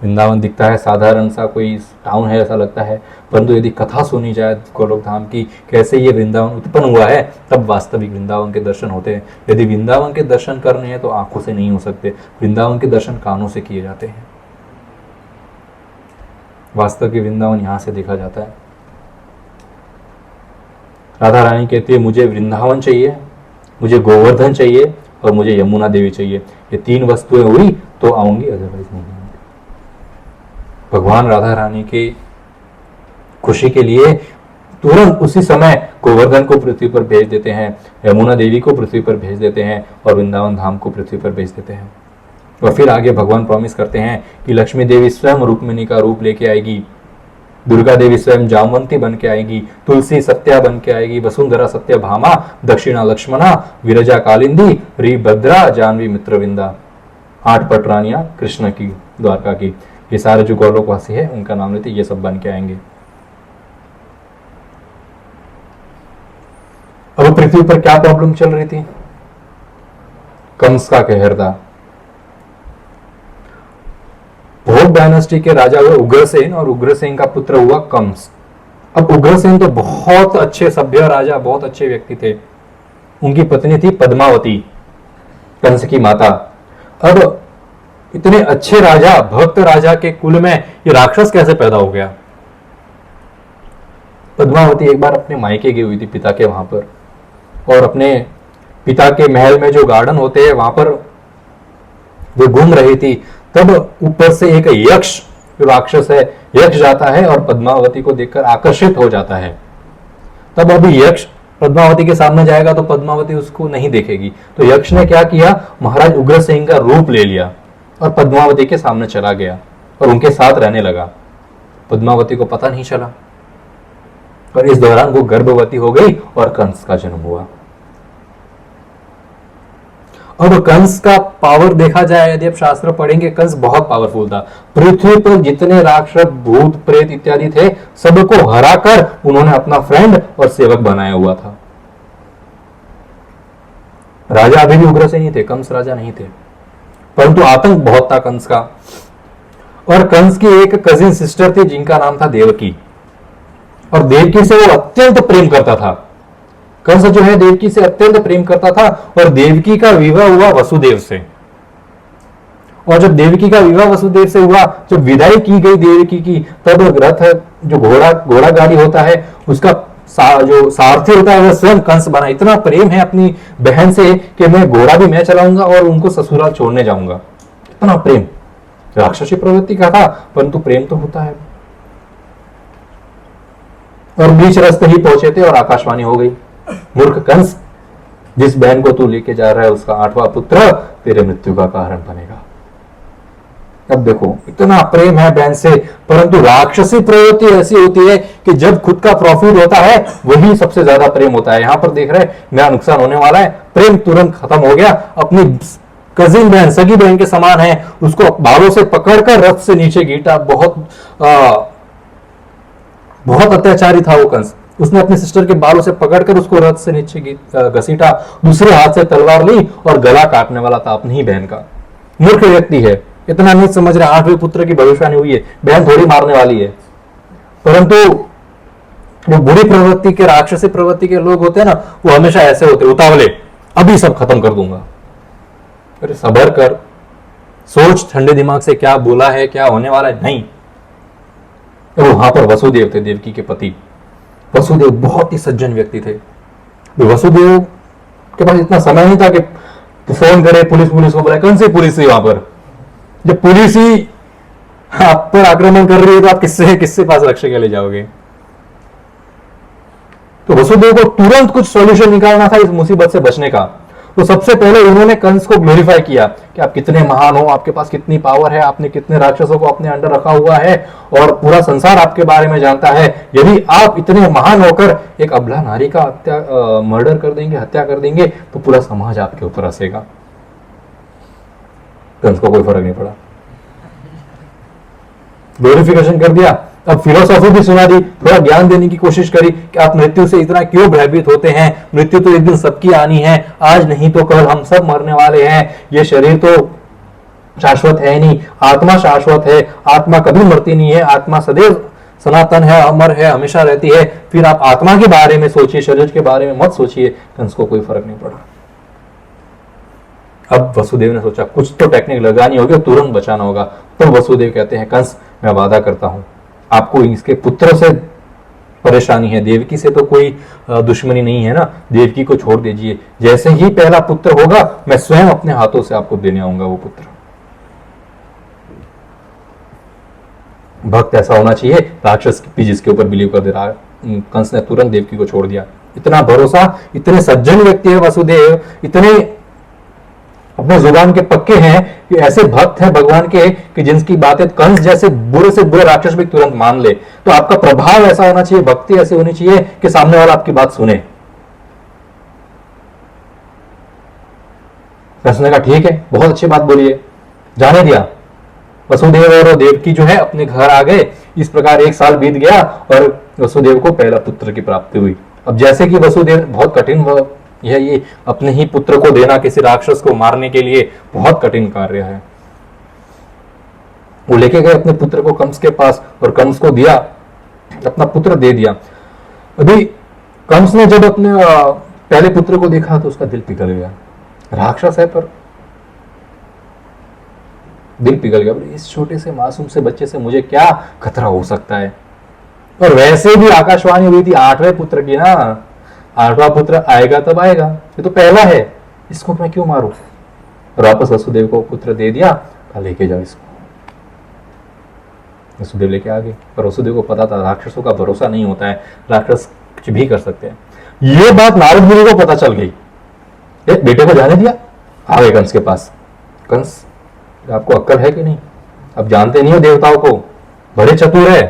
Speaker 1: वृंदावन दिखता है साधारण सा कोई टाउन है ऐसा लगता है, परंतु यदि कथा सुनी जाए गोलोक धाम की, कैसे ये वृंदावन उत्पन्न हुआ है, तब वास्तविक वृंदावन के दर्शन होते हैं। यदि वृंदावन के दर्शन करने हैं तो आंखों से नहीं हो सकते, वृंदावन के दर्शन कानों से किए जाते हैं। वास्तविक वृंदावन यहां से देखा जाता है। राधा रानी कहती है मुझे वृंदावन चाहिए, मुझे गोवर्धन चाहिए और मुझे यमुना देवी चाहिए। ये तीन वस्तुएं हुई तो आऊंगी, अदरवाइज नहीं आऊंगी। भगवान राधा रानी की खुशी के लिए तुरंत उसी समय गोवर्धन को पृथ्वी पर भेज देते हैं, यमुना देवी को पृथ्वी पर भेज देते हैं और वृंदावन धाम को पृथ्वी पर भेज देते हैं। और फिर आगे भगवान प्रॉमिस करते हैं कि लक्ष्मी देवी स्वयं रुक्मिणी का रूप लेके आएगी, दुर्गा देवी स्वयं जामवंती बन के आएगी, तुलसी सत्या बन के आएगी, वसुंधरा सत्यभामा, दक्षिणा लक्ष्मणा, विरजा कालिंदी, रीभद्रा, जानवी मित्रविंदा। 8 पटरानियां कृष्ण की, द्वारका की। ये सारे जो गोलोकवासी है उनका नाम लेते, ये सब बन के आएंगे। अब पृथ्वी पर क्या प्रॉब्लम चल रही थी? कंस का कहर था। भोग डायनेस्टी के राजा हुए उग्रसेन और उग्रसेन का पुत्र हुआ कंस। अब उग्रसेन तो बहुत अच्छे सभ्य राजा, बहुत अच्छे व्यक्ति थे। उनकी पत्नी थी पद्मावती, कंस की माता। अब इतने अच्छे राजा, भक्त राजा के कुल में ये राक्षस कैसे पैदा हो गया? पद्मावती एक बार अपने मायके गई हुई थी पिता के वहां पर, और अपने पिता के महल में जो गार्डन होते हैं वहां पर वो घूम रही थी। तब ऊपर से एक यक्ष, जो राक्षस है, यक्ष जाता है और पद्मावती को देखकर आकर्षित हो जाता है। तब अभी यक्ष पद्मावती के सामने जाएगा तो पद्मावती उसको नहीं देखेगी, तो यक्ष ने क्या किया, महाराज उग्रसेन का रूप ले लिया और पद्मावती के सामने चला गया और उनके साथ रहने लगा। पद्मावती को पता नहीं चला और इस दौरान वो गर्भवती हो गई और कंस का जन्म हुआ। अब कंस का पावर देखा जाए, यदि आप शास्त्र पढ़ेंगे, कंस बहुत पावरफुल था। पृथ्वी पर जितने राक्षस, भूत, प्रेत इत्यादि थे, सबको हराकर उन्होंने अपना फ्रेंड और सेवक बनाया हुआ था। राजा अभी भी उग्रसेन ही थे, कंस राजा नहीं थे, परंतु आतंक बहुत था कंस का। और कंस की एक कजिन सिस्टर थी जिनका नाम था देवकी, और देवकी से वो अत्यंत प्रेम करता था। कंस जो है देवकी से अत्यंत प्रेम करता था और देवकी का विवाह हुआ वसुदेव से। और जब देवकी का विवाह वसुदेव से हुआ, जब विदाई की गई देवकी की, तब रथ, जो घोड़ा गाड़ी होता है, उसका जो सारथी होता है वह स्वयं कंस बना। इतना प्रेम है अपनी बहन से कि मैं घोड़ा भी मैं चलाऊंगा और उनको ससुराल छोड़ने जाऊंगा। इतना प्रेम, राक्षसी प्रवृत्ति का था, परंतु प्रेम तो होता है। और बीच रास्ते ही पहुंचे थे और आकाशवाणी हो गई, मूर्ख कंस, जिस बहन को तू लेके जा रहा है उसका 8वां पुत्र तेरे मृत्यु का कारण बनेगा। अब देखो, इतना प्रेम है बहन से, परंतु राक्षसी प्रवृत्ति ऐसी होती है कि जब खुद का प्रॉफिट होता है वही सबसे ज्यादा प्रेम होता है। यहां पर देख रहे हैं मेरा नुकसान होने वाला है, प्रेम तुरंत खत्म हो गया। अपनी कजिन बहन, सगी बहन के समान है, उसको बालों से पकड़कर रथ से नीचे घीटा। बहुत अत्याचारी था वो कंस। उसने अपनी सिस्टर के बालों से पकड़कर उसको रथ से नीचे घसीटा, दूसरे हाथ से तलवार ली और गला काटने वाला था अपनी ही बहन का। मूर्ख व्यक्ति है, इतना नहीं समझ रहा। 8वें पुत्र की भविष्यवाणी हुई है, बहन थोड़ी मारने वाली है। परंतु वो बुरी प्रवृत्ति के, राक्षसी प्रवृत्ति के लोग होते हैं ना, वो हमेशा ऐसे होते, उतावले, अभी सब खत्म कर दूंगा। अरे सबर कर, सोच ठंडे दिमाग से, क्या बोला है, क्या होने वाला है, नहीं। तो वहां पर वसुदेव थे, देवकी के पति। वसुदेव बहुत ही सज्जन व्यक्ति थे। वसुदेव के पास इतना समय नहीं था कि फोन करे पुलिस को, बोला कौन सी पुलिस थी वहां पर। जब पुलिस ही आप पर आक्रमण कर रही है तो आप किससे पास रक्षा के ले जाओगे। तो वसुदेव को तुरंत कुछ सॉल्यूशन निकालना था इस मुसीबत से बचने का। तो सबसे पहले उन्होंने कंस को ग्लोरीफाई किया कि आप कितने महान हो, आपके पास कितनी पावर है, आपने कितने राक्षसों को अपने अंडर रखा हुआ है और पूरा संसार आपके बारे में जानता है। यदि आप इतने महान होकर एक अबला नारी का मर्डर कर देंगे, हत्या कर देंगे, तो पूरा समाज आपके ऊपर हंसेगा। कंस को कोई फर्क नहीं पड़ा, ग्लोरिफिकेशन कर दिया। अब फिलोसॉफी भी सुना दी, थोड़ा ज्ञान देने की कोशिश करी कि आप मृत्यु से इतना क्यों भयभीत होते हैं, मृत्यु तो एक दिन सबकी आनी है, आज नहीं तो कल हम सब मरने वाले हैं, ये शरीर तो शाश्वत है नहीं, आत्मा शाश्वत है, आत्मा कभी मरती नहीं है, आत्मा सदैव सनातन है, अमर है, हमेशा रहती है। फिर आप आत्मा के बारे में सोचिए, शरीर के बारे में मत सोचिए। कंस को कोई फर्क नहीं पड़ा। अब वसुदेव ने सोचा कुछ तो टेक्निक लगानी होगी, तुरंत बचाना होगा। तो वसुदेव कहते हैं, कंस मैं वादा करता हूं, आपको इसके पुत्र से परेशानी है, देवकी से तो कोई दुश्मनी नहीं है ना, देवकी को छोड़ दीजिए, जैसे ही पहला पुत्र होगा मैं स्वयं अपने हाथों से आपको देने आऊंगा वो पुत्र। भक्त ऐसा होना चाहिए, राक्षस भी जिसके ऊपर बिलीव कर दे रहा है। कंस ने तुरंत देवकी को छोड़ दिया। इतना भरोसा, इतने सज्जन व्यक्ति है वसुदेव, इतने अपने जुबान के पक्के हैं कि ऐसे भक्त हैं भगवान के कि जिनकी बातें कंस जैसे बुरे से बुरे राक्षस भी तुरंत मान ले। तो आपका प्रभाव ऐसा होना चाहिए, भक्ति ऐसी होनी चाहिए कि सामने वाला आपकी बात सुने। कंस ने कहा ठीक है, बहुत अच्छी बात बोलिए, जाने दिया। वसुदेव और देवकी जो है अपने घर आ गए। इस प्रकार 1 साल बीत गया और वसुदेव को पहला पुत्र की प्राप्ति हुई। अब जैसे कि वसुदेव, बहुत कठिन ये अपने ही पुत्र को देना किसी राक्षस को मारने के लिए बहुत कठिन कार्य है। वो लेके गए अपने पुत्र को कंस के पास और कंस को दिया, अपना पुत्र दे दिया। अभी कंस ने जब अपने पहले पुत्र को देखा तो उसका दिल पिघल गया। राक्षस है पर दिल पिघल गया, इस छोटे से मासूम से बच्चे से मुझे क्या खतरा हो सकता है। और वैसे भी आकाशवाणी हुई थी 8वें पुत्र की ना, 8वां पुत्र आएगा तब आएगा, ये तो पहला है, इसको मैं क्यों मारूं। और वापस वसुदेव को पुत्र दे दिया, कहा लेके जाओ इसको। वसुदेव लेके आ गए, पर वसुदेव को पता था राक्षसों का भरोसा नहीं होता है, राक्षस कुछ भी कर सकते हैं। ये बात नारद मुनि को पता चल गई। बेटे को जाने दिया, आ गए कंस के पास। कंस, आपको अक्ल है कि नहीं? अब जानते नहीं हो देवताओं को, बड़े चतुर है।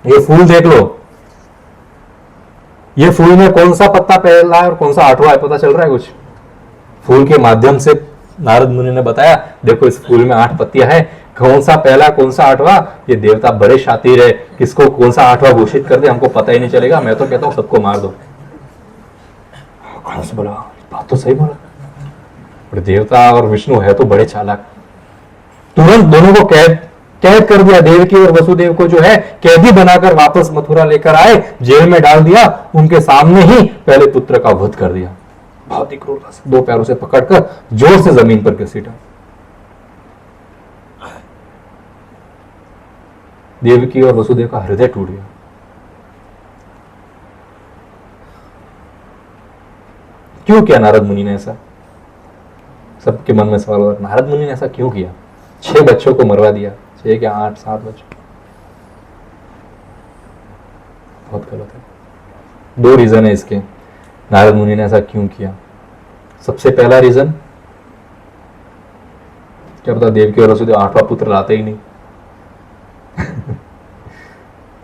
Speaker 1: ये फूल देख लो, ये फूल में कौन सा पत्ता पहला है और कौन सा 8वां है, पता चल रहा है कुछ? फूल के माध्यम से नारद मुनि ने बताया, देखो इस फूल में 8 पत्तियां हैं, कौन सा पहला कौन सा 8वां। ये देवता बड़े शातिर है, किसको कौन सा 8वां घोषित कर दे हमको पता ही नहीं चलेगा। मैं तो कहता हूं सबको मार दो। कंस बोला बात तो सही बोला, पर देवता और विष्णु है तो बड़े चालाक। तुरंत दोनों को कैद कर दिया, देवकी और वसुदेव को जो है कैदी बनाकर वापस मथुरा लेकर आए, जेल में डाल दिया। उनके सामने ही पहले पुत्र का वध कर दिया, बहुत ही क्रूरता से 2 पैरों से पकड़कर जोर से जमीन पर घसीटा। देवकी और वसुदेव का हृदय टूट गया। क्यों किया नारद मुनि ने ऐसा? सबके मन में सवाल हो रहा, नारद मुनि ने ऐसा क्यों किया? 6 बच्चों को मरवा दिया, 6 क्या 8 7 बच्चों, बहुत गलत है। 2 रीजन है इसके, नारद मुनि ने ऐसा क्यों किया। सबसे पहला रीजन, क्या पता देवकी और वसुदेव 8वां पुत्र लाते ही नहीं।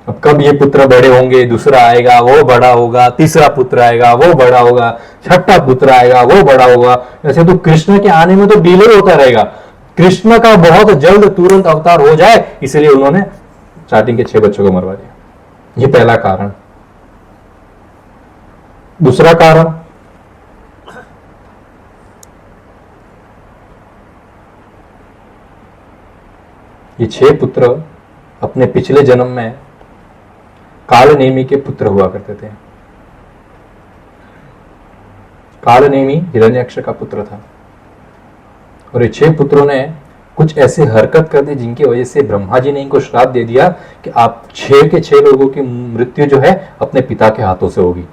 Speaker 1: अब कब ये पुत्र बड़े होंगे, दूसरा आएगा वो बड़ा होगा, तीसरा पुत्र आएगा वो बड़ा होगा, 6ठा पुत्र आएगा वो बड़ा होगा। ऐसे तो कृष्ण के आने में तो डिले होता रहेगा। कृष्ण का बहुत जल्द तुरंत अवतार हो जाए, इसलिए उन्होंने स्टार्टिंग के 6 बच्चों को मरवा दिया। ये पहला कारण। दूसरा कारण, ये 6 पुत्र अपने पिछले जन्म में कालनेमी के पुत्र हुआ करते थे। कालनेमी हिरण्यक्ष का पुत्र था और ये 6 पुत्रों ने कुछ ऐसे हरकत कर दी जिनकी वजह से ब्रह्मा जी ने इनको श्राप दे दिया कि आप 6 के 6 लोगों की मृत्यु जो है अपने पिता के हाथों से होगी।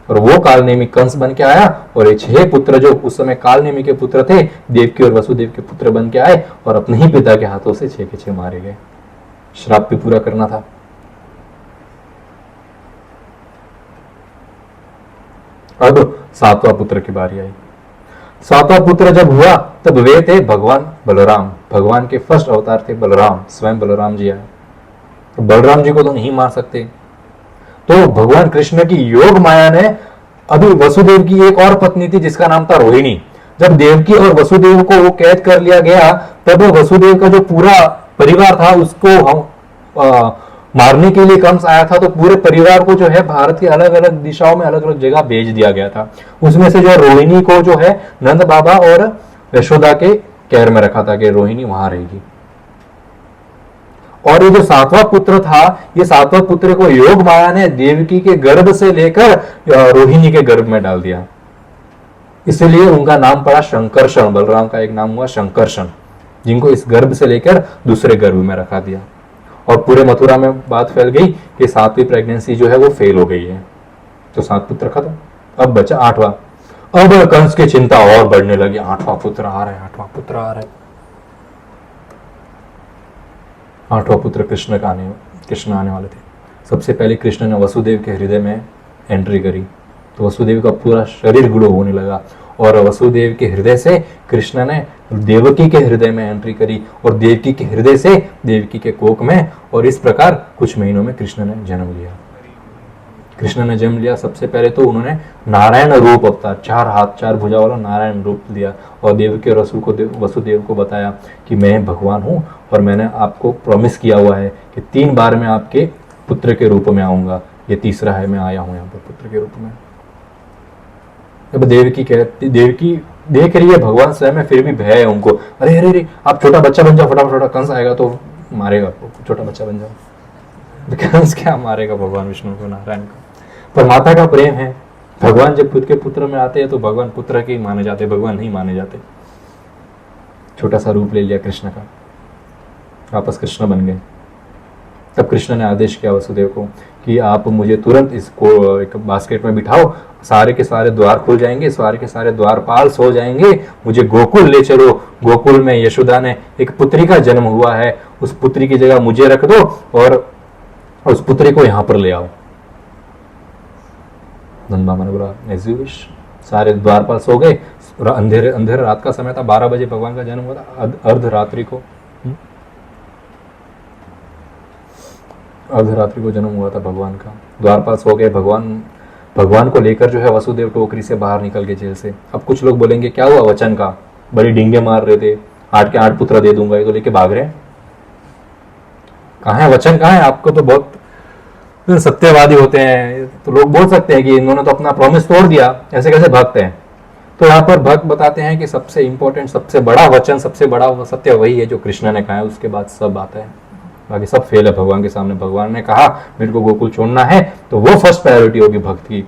Speaker 1: और वो कालनेमी कंस बन के आया और ये 6 पुत्र जो उस समय कालनेमी के पुत्र थे, देवकी और वसुदेव के पुत्र बन के आए और अपने ही पिता के हाथों से 6 के 6 मारे गए। श्राप भी पूरा करना था। अब 7वां पुत्र की बारी आई। सातवां पुत्र जब हुआ तब वे थे भगवान बलराम। भगवान के फर्स्ट अवतार थे बलराम, स्वयं बलराम जी आए। तो बलराम जी को तो नहीं मार सकते, तो भगवान कृष्ण की योग माया ने अभी वसुदेव की एक और पत्नी थी जिसका नाम था रोहिणी। जब देवकी और वसुदेव को वो कैद कर लिया गया तब वसुदेव का जो पूरा परिवार था उसको हम मारने के लिए कंस आया था, तो पूरे परिवार को जो है भारत के अलग अलग दिशाओं में अलग अलग जगह भेज दिया गया था। उसमें से जो रोहिणी को जो है नंद बाबा और यशोदा के केयर में रखा था कि रोहिणी वहां रहेगी। और ये जो सातवां पुत्र था, ये सातवां पुत्र को योग माया ने देवकी के गर्भ से लेकर रोहिणी के गर्भ में डाल दिया, इसलिए उनका नाम पड़ा शंकरषण। बलराम का एक नाम हुआ शंकरषण, जिनको इस गर्भ से लेकर दूसरे गर्भ में रखा दिया। और पूरे मथुरा में बात फैल गई कि सातवीं प्रेगनेंसी जो है वो फेल हो गई है, तो 7 पुत्र खत्म। अब बचा 8वां। अब कंस की चिंता और बढ़ने लगी, 8वां पुत्र आ रहा है, 8वां पुत्र आ रहा है। 8वां पुत्र कृष्ण आने वाले थे। सबसे पहले कृष्ण ने वसुदेव के हृदय में एंट्री करी, तो वसुदेव का पूरा शरीर गुड़ो होने लगा। और वसुदेव के हृदय से कृष्ण ने देवकी के हृदय में एंट्री करी, और देवकी के हृदय से देवकी के कोख में, और इस प्रकार कुछ महीनों में कृष्ण ने जन्म लिया। कृष्ण ने जन्म लिया, सबसे पहले तो उन्होंने नारायण रूप अवतार, 4 हाथ 4 भुजा वाला नारायण रूप लिया, और देवकी और वसुदेव को बताया कि मैं भगवान हूं, और मैंने आपको प्रॉमिस किया हुआ है कि 3 बार मैं आपके पुत्र के रूप में आऊंगा, ये तीसरा है, मैं आया हूं यहाँ पर पुत्र के रूप में। अब देवकी देख रही है भगवान स्वयं में, फिर भी भय है उनको। अरे अरे अरे, आप छोटा बच्चा बन जाओ, फटाफट, कंस आएगा तो मारेगा आपको, छोटा बच्चा बन जाओ। कंस क्या मारेगा भगवान विष्णु को, नारायण को। पर माता का प्रेम है, भगवान जब खुद के पुत्र में आते हैं तो भगवान पुत्र के ही माने जाते, भगवान नहीं माने जाते। छोटा सा रूप ले लिया कृष्ण का, वापस कृष्ण बन गए। तब कृष्ण ने आदेश किया वसुदेव को कि आप मुझे तुरंत इसको एक बास्केट में बिठाओ, सारे के सारे द्वार खुल जाएंगे, सारे के सारे द्वारपाल सो जाएंगे, मुझे गोकुल ले चलो। गोकुल में यशोदा ने एक पुत्री का जन्म हुआ है, उस पुत्री की जगह मुझे रख दो, और उस पुत्री को यहां पर ले आओ। नंद बाबा ने बोला एज यू विश। सारे द्वारपाल सो गए, अंधेरे रात का समय था, 12 बजे भगवान का जन्म हुआ था, अर्धरात्रि को जन्म हुआ था भगवान का। द्वारपाल सो गए, भगवान को लेकर जो है वसुदेव टोकरी से बाहर निकल गए जेल से। अब कुछ लोग बोलेंगे क्या हुआ वचन का, बड़ी डींगे मार रहे थे, 8 के 8 पुत्र दे दूंगा, ये तो लेके भाग रहे हैं। कहाँ है वचन, कहाँ है? आपको तो बहुत सत्यवादी होते हैं, तो लोग बोल सकते हैं कि इन्होंने तो अपना प्रॉमिस तोड़ दिया, ऐसे कैसे भक्त हैं। तो यहाँ पर भक्त बताते हैं कि सबसे इंपॉर्टेंट, सबसे बड़ा वचन, सबसे बड़ा सत्य वही है जो कृष्ण ने कहा है, उसके बाद सब आता है, बाकी सब फेल है भगवान के सामने। भगवान ने कहा मेरे को गोकुल छोड़ना है, तो वो फर्स्ट प्रायोरिटी होगी भक्त की।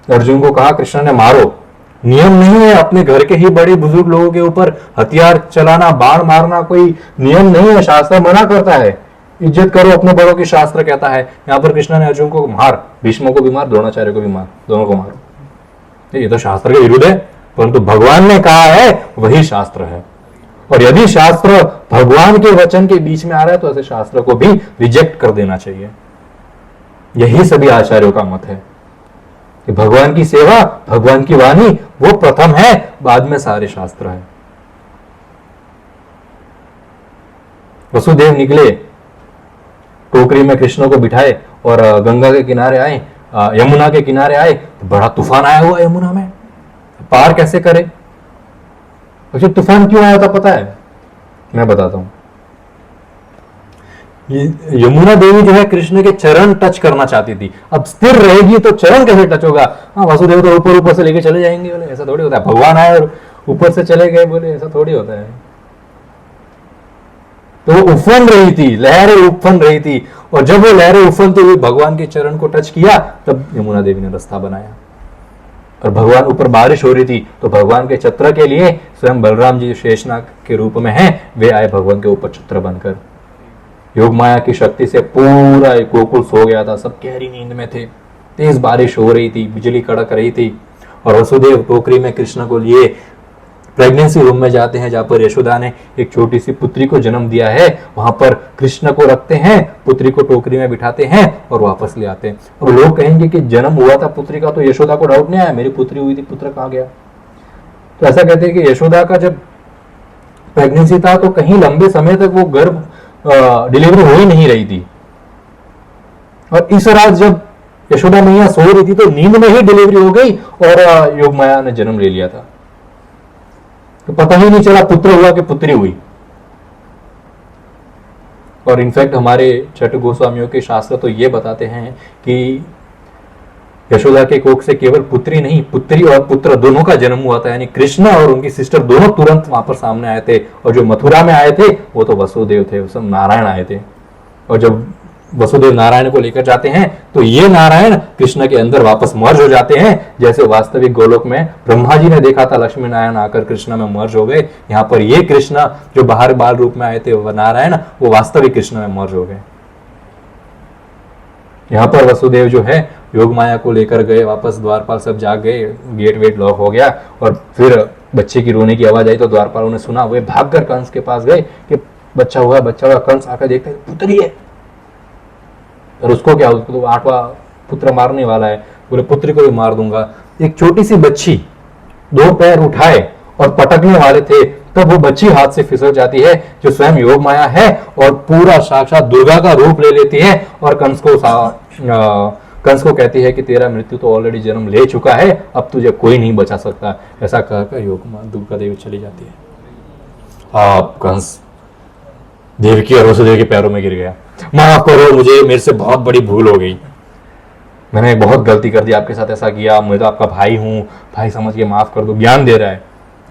Speaker 1: अर्जुन को कहा कृष्ण ने मारो, नियम नहीं है अपने घर के ही बड़े बुजुर्ग लोगों के ऊपर हथियार चलाना, बाण मारना कोई नियम नहीं है, शास्त्र मना करता है। इज्जत करो अपने बड़ों की, शास्त्र कहता है। यहाँ पर कृष्ण ने अर्जुन को मार, भीष्म को भी मार, द्रोणाचार्य को भी मार, दोनों को मारो। ये तो शास्त्र के विरुद्ध है, परंतु भगवान ने कहा है वही शास्त्र है। और यदि शास्त्र भगवान के वचन के बीच में आ रहा है तो ऐसे शास्त्र को भी रिजेक्ट कर देना चाहिए। यही सभी आचार्यों का मत है कि भगवान की सेवा, भगवान की वाणी वो प्रथम है, बाद में सारे शास्त्र है। वसुदेव निकले, टोकरी में कृष्ण को बिठाए और गंगा के किनारे आए, यमुना के किनारे आए, तो बड़ा तूफान आया हुआ यमुना में, पार कैसे करे? अच्छा, तूफान क्यों आया था पता है? मैं बताता हूं। यमुना देवी जो है कृष्ण के चरण टच करना चाहती थी। अब स्थिर रहेगी तो चरण कैसे टच होगा? हाँ, वसुदेव तो ऊपर ऊपर से लेके चले जाएंगे, बोले ऐसा थोड़ी होता है। भगवान आए और ऊपर से चले गए, बोले ऐसा थोड़ी होता है। तो वो उफन रही थी, लहरें उफन रही थी, और जब वो लहरें उफनती हुई भगवान के चरण को टच किया, तब यमुना देवी ने रास्ता बनाया। और भगवान ऊपर बारिश हो रही थी, तो भगवान के छत्र के लिए स्वयं बलराम जी शेषनाग के रूप में हैं, वे आए भगवान के ऊपर छत्र बनकर। योग माया की शक्ति से पूरा गोकुल सो गया था, सब गहरी नींद में थे। तेज बारिश हो रही थी, बिजली कड़क रही थी, और वसुदेव टोकरी में कृष्ण को लिए प्रेगनेंसी रूम में जाते हैं जहां पर यशोदा ने एक छोटी सी पुत्री को जन्म दिया है, वहां पर कृष्ण को रखते हैं, पुत्री को टोकरी में बिठाते हैं और वापस ले आते हैं। अब लोग कहेंगे कि जन्म हुआ था पुत्री का तो यशोदा को डाउट नहीं आया, मेरी पुत्री हुई थी, पुत्र कहां गया? तो ऐसा कहते हैं कि यशोदा का जब प्रेगनेंसी था तो कहीं लंबे समय तक वो गर्भ डिलीवरी हो ही नहीं रही थी, और इस रात जब यशोदा मैया सो रही थी तो नींद में ही डिलीवरी हो गई और योग माया ने जन्म ले लिया था। तो पता ही नहीं चला पुत्र हुआ कि पुत्री हुई। और इनफैक्ट हमारे छठ गोस्वामियों के शास्त्र तो ये बताते हैं कि यशोदा के कोख से केवल पुत्री नहीं, पुत्री और पुत्र दोनों का जन्म हुआ था, यानी कृष्ण और उनकी सिस्टर दोनों तुरंत वहां पर सामने आए थे। और जो मथुरा में आए थे वो तो वसुदेव थे, वो सब नारायण आए थे। और जब वसुदेव नारायण को लेकर जाते हैं तो ये नारायण कृष्ण के अंदर वापस मर्ज हो जाते हैं, जैसे वास्तविक गोलोक में ब्रह्मा जी ने देखा था लक्ष्मी नारायण आकर कृष्ण में मर्ज हो गए। यहाँ पर ये कृष्ण जो बाहर बाल रूप में आए थे वह नारायण, वो वास्तविक कृष्ण में मर्ज हो गए। यहाँ पर वसुदेव जो है योग माया को लेकर गए, वापस द्वारपाल सब जाग गए, गेट वेट लॉक हो गया और फिर बच्चे की रोने की आवाज आई तो द्वारपालों ने सुना, वे भागकर कंस के पास गए कि बच्चा हुआ बच्चा हुआ। कंस आकर देखते पुत्री है, और उसको क्या, उसको तो 8वां पुत्र मारने वाला है, बोले पुत्री को भी मार दूंगा। एक छोटी सी बच्ची 2 पैर उठाए और पटकने वाले थे, तब वो बच्ची हाथ से फिसल जाती है जो स्वयं योग माया है और पूरा साक्षात दुर्गा का रूप ले लेती है और कंस को कहती है कि तेरा मृत्यु तो ऑलरेडी जन्म ले चुका है, अब तुझे कोई नहीं बचा सकता। ऐसा कहकर योग दुर्गा देवी चली जाती है। आप कंस देवकी और वसुदेव के पैरों में गिर गया, माफ करो मुझे, मेरे से बहुत बड़ी भूल हो गई, मैंने बहुत गलती कर दी, आपके साथ ऐसा किया, मैं तो आपका भाई हूं, भाई समझ के माफ कर दो। ज्ञान दे रहा है,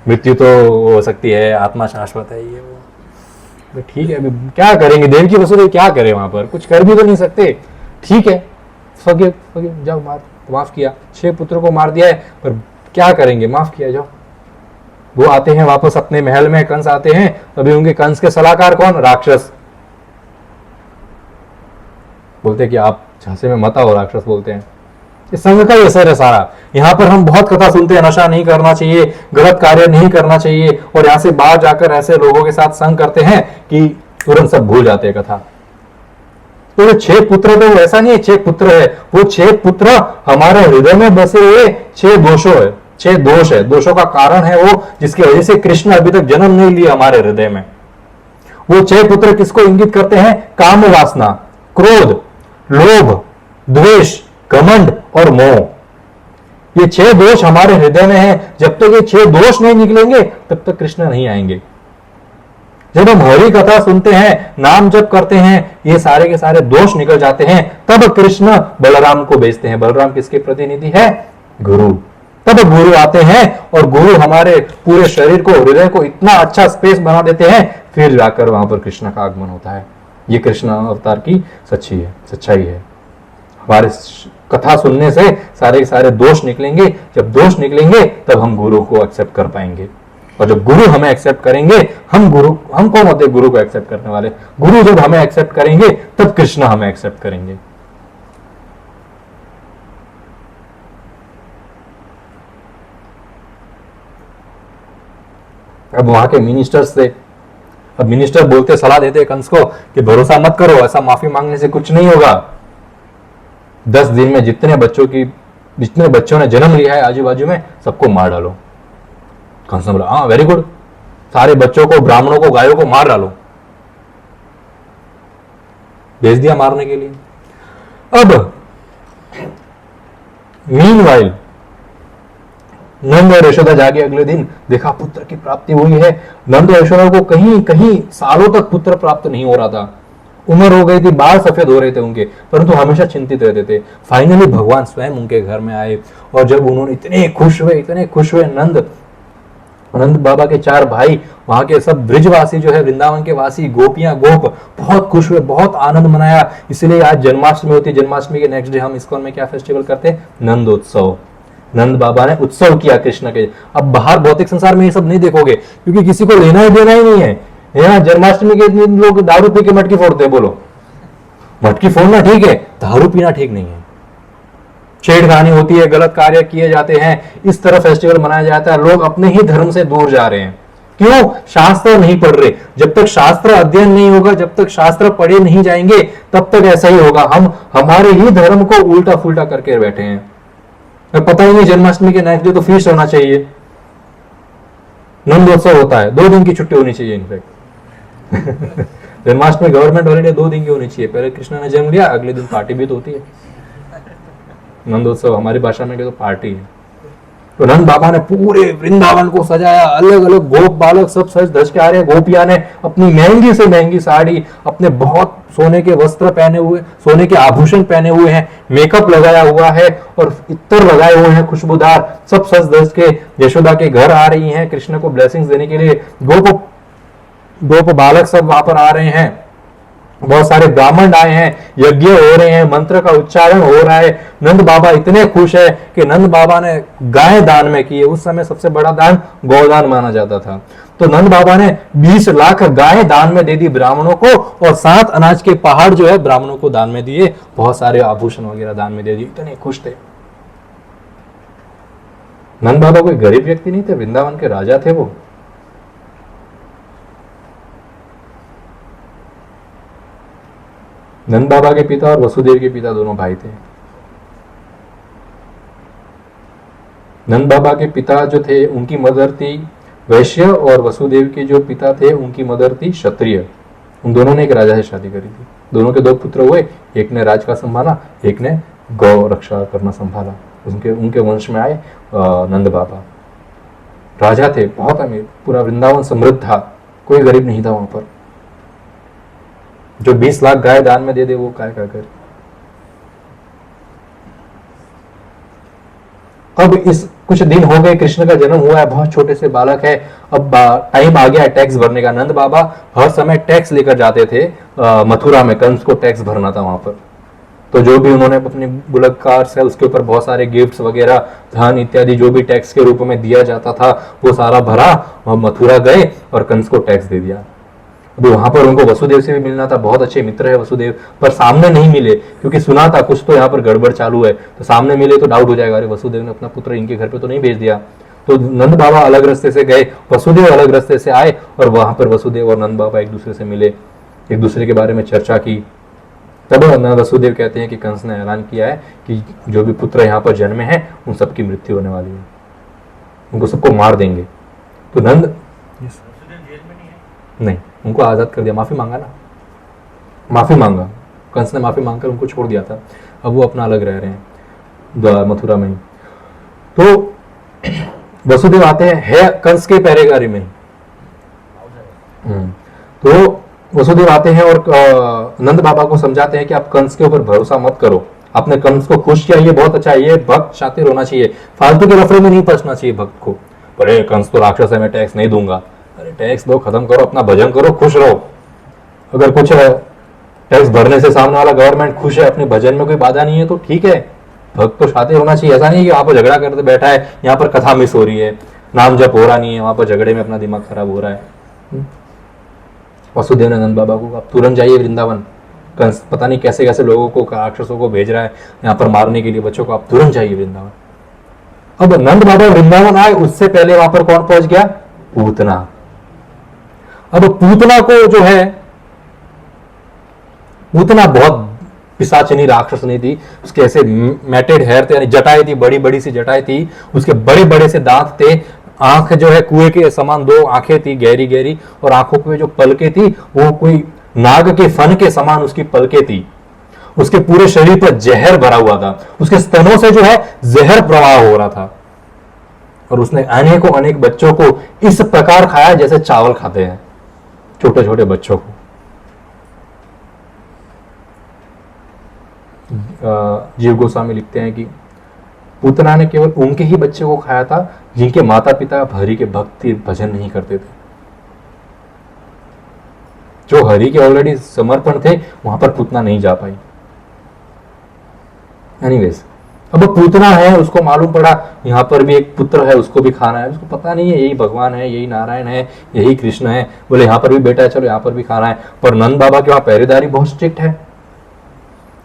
Speaker 1: मृत्यु तो हो सकती है, आत्मा शाश्वत है, ये वो। ठीक है, अभी क्या करेंगे, देवकी वसुदेव क्या करें, वहां पर कुछ कर भी तो नहीं सकते। ठीक है, फॉरगिव जाओ, माफ किया, 6 पुत्रों को मार दिया है, पर क्या करेंगे, माफ किया, जाओ। वो आते हैं वापस अपने महल में, कंस आते हैं, अभी उनके कंस के सलाहकार कौन, राक्षस। बोलते कि आप झांसे में मत आओ, राक्षस बोलते हैं। इस संघ का ही असर है सारा। यहाँ पर हम बहुत कथा सुनते हैं, नशा नहीं करना चाहिए, गलत कार्य नहीं करना चाहिए, और यहाँ से बाहर जाकर ऐसे लोगों के साथ संग करते हैं कि तुरंत सब भूल जाते हैं कथा। तो 6 पुत्र तो ऐसा नहीं है 6 पुत्र है, वो 6 पुत्र हमारे हृदय में बसे हुए 6 दोषों है, 6 दोष है, दोषों का कारण है वो, जिसकी वजह से कृष्ण अभी तक जन्म नहीं लिया हमारे हृदय में। वो 6 पुत्र किसको इंगित करते हैं, काम वासना, क्रोध, लोभ, द्वेष, घमंड और मोह। ये 6 दोष हमारे हृदय में है। जब तक ये 6 दोष नहीं निकलेंगे तब तक कृष्ण नहीं आएंगे। जब हम हरि कथा सुनते हैं, नाम जप करते हैं, ये सारे के सारे दोष निकल जाते हैं, तब कृष्ण बलराम को भेजते हैं। बलराम किसके प्रतिनिधि है, गुरु। तब गुरु आते हैं और गुरु हमारे पूरे शरीर को, हृदय को इतना अच्छा स्पेस बना देते हैं, फिर जाकर वहां पर कृष्ण का आगमन होता है। ये कृष्ण अवतार की सच्चाई है। हमारे कथा सुनने से सारे के सारे दोष निकलेंगे। जब दोष निकलेंगे तब हम गुरु को एक्सेप्ट कर पाएंगे, और जब गुरु हमें एक्सेप्ट करेंगे, हम कौन होते हैं गुरु को एक्सेप्ट करने वाले। गुरु जब हमें एक्सेप्ट करेंगे तब कृष्ण हमें एक्सेप्ट करेंगे। अब वहां के मिनिस्टर्स से, अब मिनिस्टर बोलते, सलाह देते कंस को कि भरोसा मत करो, ऐसा माफी मांगने से कुछ नहीं होगा। 10 दिन में जितने बच्चों ने जन्म लिया है आजू बाजू में, सबको मार डालो। कंस ने बोला हाँ वेरी गुड, सारे बच्चों को, ब्राह्मणों को, गायों को मार डालो। भेज दिया मारने के लिए। अब मीनवाइल नंद और यशोदा जागे, अगले दिन देखा पुत्र की प्राप्ति हुई है। नंद और यशोदा को कहीं कहीं सालों तक पुत्र प्राप्त नहीं हो रहा था, उम्र हो गई थी, बाल सफेद हो रहे थे उनके, परंतु हमेशा चिंतित रहते थे। फाइनली भगवान स्वयं उनके घर में आए, और जब उन्होंने इतने खुश हुए नंद बाबा के 4 भाई, वहां के सब ब्रिजवासी जो है, वृंदावन के वासी, गोपियां गोप बहुत खुश हुए, बहुत आनंद मनाया। इसलिए आज जन्माष्टमी होती है। जन्माष्टमी के नेक्स्ट डे हम इस्कॉन में क्या फेस्टिवल करते हैं, नंदोत्सव। नंद बाबा ने उत्सव किया कृष्ण के। अब बाहर भौतिक संसार में ये सब नहीं देखोगे, क्योंकि किसी को लेना ही देना ही नहीं है। यहाँ जन्माष्टमी के दिन लोग दारू पी के मटकी फोड़ते हैं। बोलो, मटकी फोड़ना ठीक है, दारू पीना ठीक नहीं है। छेड़खानी होती है, गलत कार्य किए जाते हैं, इस तरह फेस्टिवल मनाया जाता है, लोग अपने ही धर्म से दूर जा रहे हैं। क्यों? शास्त्र नहीं पढ़ रहे। जब तक शास्त्र अध्ययन नहीं होगा, जब तक शास्त्र पढ़े नहीं जाएंगे, तब तक ऐसा ही होगा। हम हमारे ही धर्म को उल्टा फुल्टा करके बैठे हैं। पता ही नहीं, जन्माष्टमी के नेक्स्ट डे तो फीस्ट होना चाहिए, नंदोत्सव होता है, 2 दिन की छुट्टी होनी चाहिए इनफैक्ट। जन्माष्टमी गवर्नमेंट हॉलीडे 2 दिन की होनी चाहिए। पहले कृष्ण ने जन्म लिया, अगले दिन पार्टी भी तो होती है। नंदोत्सव हमारी भाषा में तो पार्टी है। तो नंद बाबा ने पूरे वृंदावन को सजाया, अलग अलग गोप बालक सब सज धज के आ रहे हैं। गोपियां ने अपनी महंगी से महंगी साड़ी, अपने बहुत सोने के वस्त्र पहने हुए, सोने के आभूषण पहने हुए हैं, मेकअप लगाया हुआ है और इत्तर लगाए हुए हैं खुशबूदार, सब सज धज के यशोदा के घर आ रही हैं कृष्ण को ब्लेसिंग्स देने के लिए। गोप बालक सब वहां पर आ रहे हैं, बहुत सारे ब्राह्मण आए हैं, यज्ञ हो रहे हैं, मंत्र का उच्चारण हो रहा है। नंद बाबा इतने खुश है कि नंद बाबा ने गाय दान में की है। उस समय सबसे बड़ा दान गौदान माना जाता था। तो नंद बाबा ने 20 लाख गाय दान में दे दी ब्राह्मणों को, और 7 अनाज के पहाड़ जो है ब्राह्मणों को दान में दिए, बहुत सारे आभूषण वगैरह दान में दे दिए। इतने खुश थे। नंद बाबा कोई गरीब व्यक्ति नहीं थे, वृंदावन के राजा थे वो। नंद बाबा के पिता और वसुदेव के पिता दोनों भाई थे। नंद बाबा के पिता जो थे उनकी मदर थी वैश्य, और वसुदेव के जो पिता थे उनकी मदर थी क्षत्रिय। उन दोनों ने एक राजा से शादी करी थी। दोनों के 2 पुत्र हुए, एक ने राज का संभाला, एक ने गौ रक्षा करना संभाला। उनके वंश में आए नंद बाबा। राजा थे, बहुत अमीर, पूरा वृंदावन समृद्ध था, कोई गरीब नहीं था वहां पर। जो 20 लाख गाय दान में दे दे वो काय कर। अब इस कुछ दिन हो गए, कृष्ण का जन्म हुआ है, बहुत छोटे से बालक है। अब टाइम आ गया है टैक्स भरने का। नंद बाबा हर समय टैक्स लेकर जाते थे मथुरा में, कंस को टैक्स भरना था वहां पर। तो जो भी उन्होंने अपने बुलक कार से उसके ऊपर बहुत सारे गिफ्ट्स वगैरह, धन इत्यादि जो भी टैक्स के रूप में दिया जाता था वो सारा भरा, और मथुरा गए और कंस को टैक्स दे दिया। अभी वहां पर उनको वसुदेव से भी मिलना था, बहुत अच्छे मित्र है वसुदेव, पर सामने नहीं मिले क्योंकि सुना था कुछ तो यहाँ पर गड़बड़ चालू है। तो सामने मिले तो डाउट हो जाएगा, अरे वसुदेव ने अपना पुत्र इनके घर पे तो नहीं भेज दिया। तो नंद बाबा अलग रास्ते से गए, वसुदेव अलग रास्ते से आए, और वहां पर वसुदेव और नंद बाबा एक दूसरे से मिले, एक दूसरे के बारे में चर्चा की। तब वसुदेव कहते हैं कि कंस ने ऐलान किया है कि जो भी पुत्र यहाँ पर जन्मे हैं उन सबकी मृत्यु होने वाली है, उनको सबको मार देंगे। तो नंद नहीं, उनको आजाद कर दिया, माफी मांगा ना, माफी मांगा, कंस ने माफी मांगकर उनको छोड़ दिया था। अब वो अपना अलग रह रहे हैं मथुरा में। तो वसुदेव आते हैं है कंस के पहरेदारी में। तो वसुदेव आते हैं और नंद बाबा को समझाते हैं कि आप कंस के ऊपर भरोसा मत करो, आपने कंस को खुश किया, ये बहुत अच्छा है, ये भक्त शातिर होना चाहिए, फालतू के लफड़े में नहीं फंसना चाहिए भक्त को। पर कंस तो राक्षस है, मैं टैक्स नहीं दूंगा। अरे टैक्स दो, खत्म करो, अपना भजन करो, खुश रहो। अगर कुछ टैक्स भरने से सामने वाला गवर्नमेंट खुश है, अपने भजन में कोई बाधा नहीं है तो ठीक है, भक्त तो शातिर होना चाहिए। ऐसा नहीं कि वहां पर झगड़ा करते बैठा है, यहाँ पर कथा मिस हो रही है, नाम जप हो रहा नहीं है, वहां पर झगड़े में अपना दिमाग खराब हो रहा है। वसुदेव ने नंद बाबा को आप तुरंत जाइए वृंदावन, कंस पता नहीं कैसे कैसे लोगों को, राक्षसों को भेज रहा है यहाँ पर मारने के लिए बच्चों को, आप तुरंत जाइए वृंदावन। अब नंद बाबा वृंदावन आए, उससे पहले वहां पर कौन पहुंच गया? पूतना। अब पूतना को जो है, पूतना बहुत पिशाचिनी राक्षस नहीं थी, उसके ऐसे मैटेड हेयर थे, यानी जटाएं थी, बड़ी बड़ी सी जटाएं थी, उसके बड़े बड़े से दांत थे, आंख जो है कुएं के समान 2 आंखें थी गहरी गहरी, और आंखों की जो पलकें थी वो कोई नाग के फन के समान उसकी पलकें थी। उसके पूरे शरीर पर जहर भरा हुआ था, उसके स्तनों से जो है जहर प्रवाह हो रहा था, और उसने अनेकों अनेक बच्चों को इस प्रकार खाया जैसे चावल खाते हैं, छोटे छोटे बच्चों को। जीव गोस्वामी लिखते हैं कि पूतना ने केवल उनके ही बच्चे को खाया था जिनके माता पिता हरि के भक्ति भजन नहीं करते थे। जो हरि के ऑलरेडी समर्पण थे वहां पर पूतना नहीं जा पाई। एनीवेज, अब पूतना है, उसको मालूम पड़ा यहाँ पर भी एक पुत्र है, उसको भी खाना है। उसको पता नहीं है यही भगवान है, यही नारायण है, यही कृष्ण है, बोले यहाँ पर भी बेटा है, चलो यहाँ पर भी खाना है। पर नंद बाबा के वहां पहरेदारी बहुत स्ट्रिक्ट है,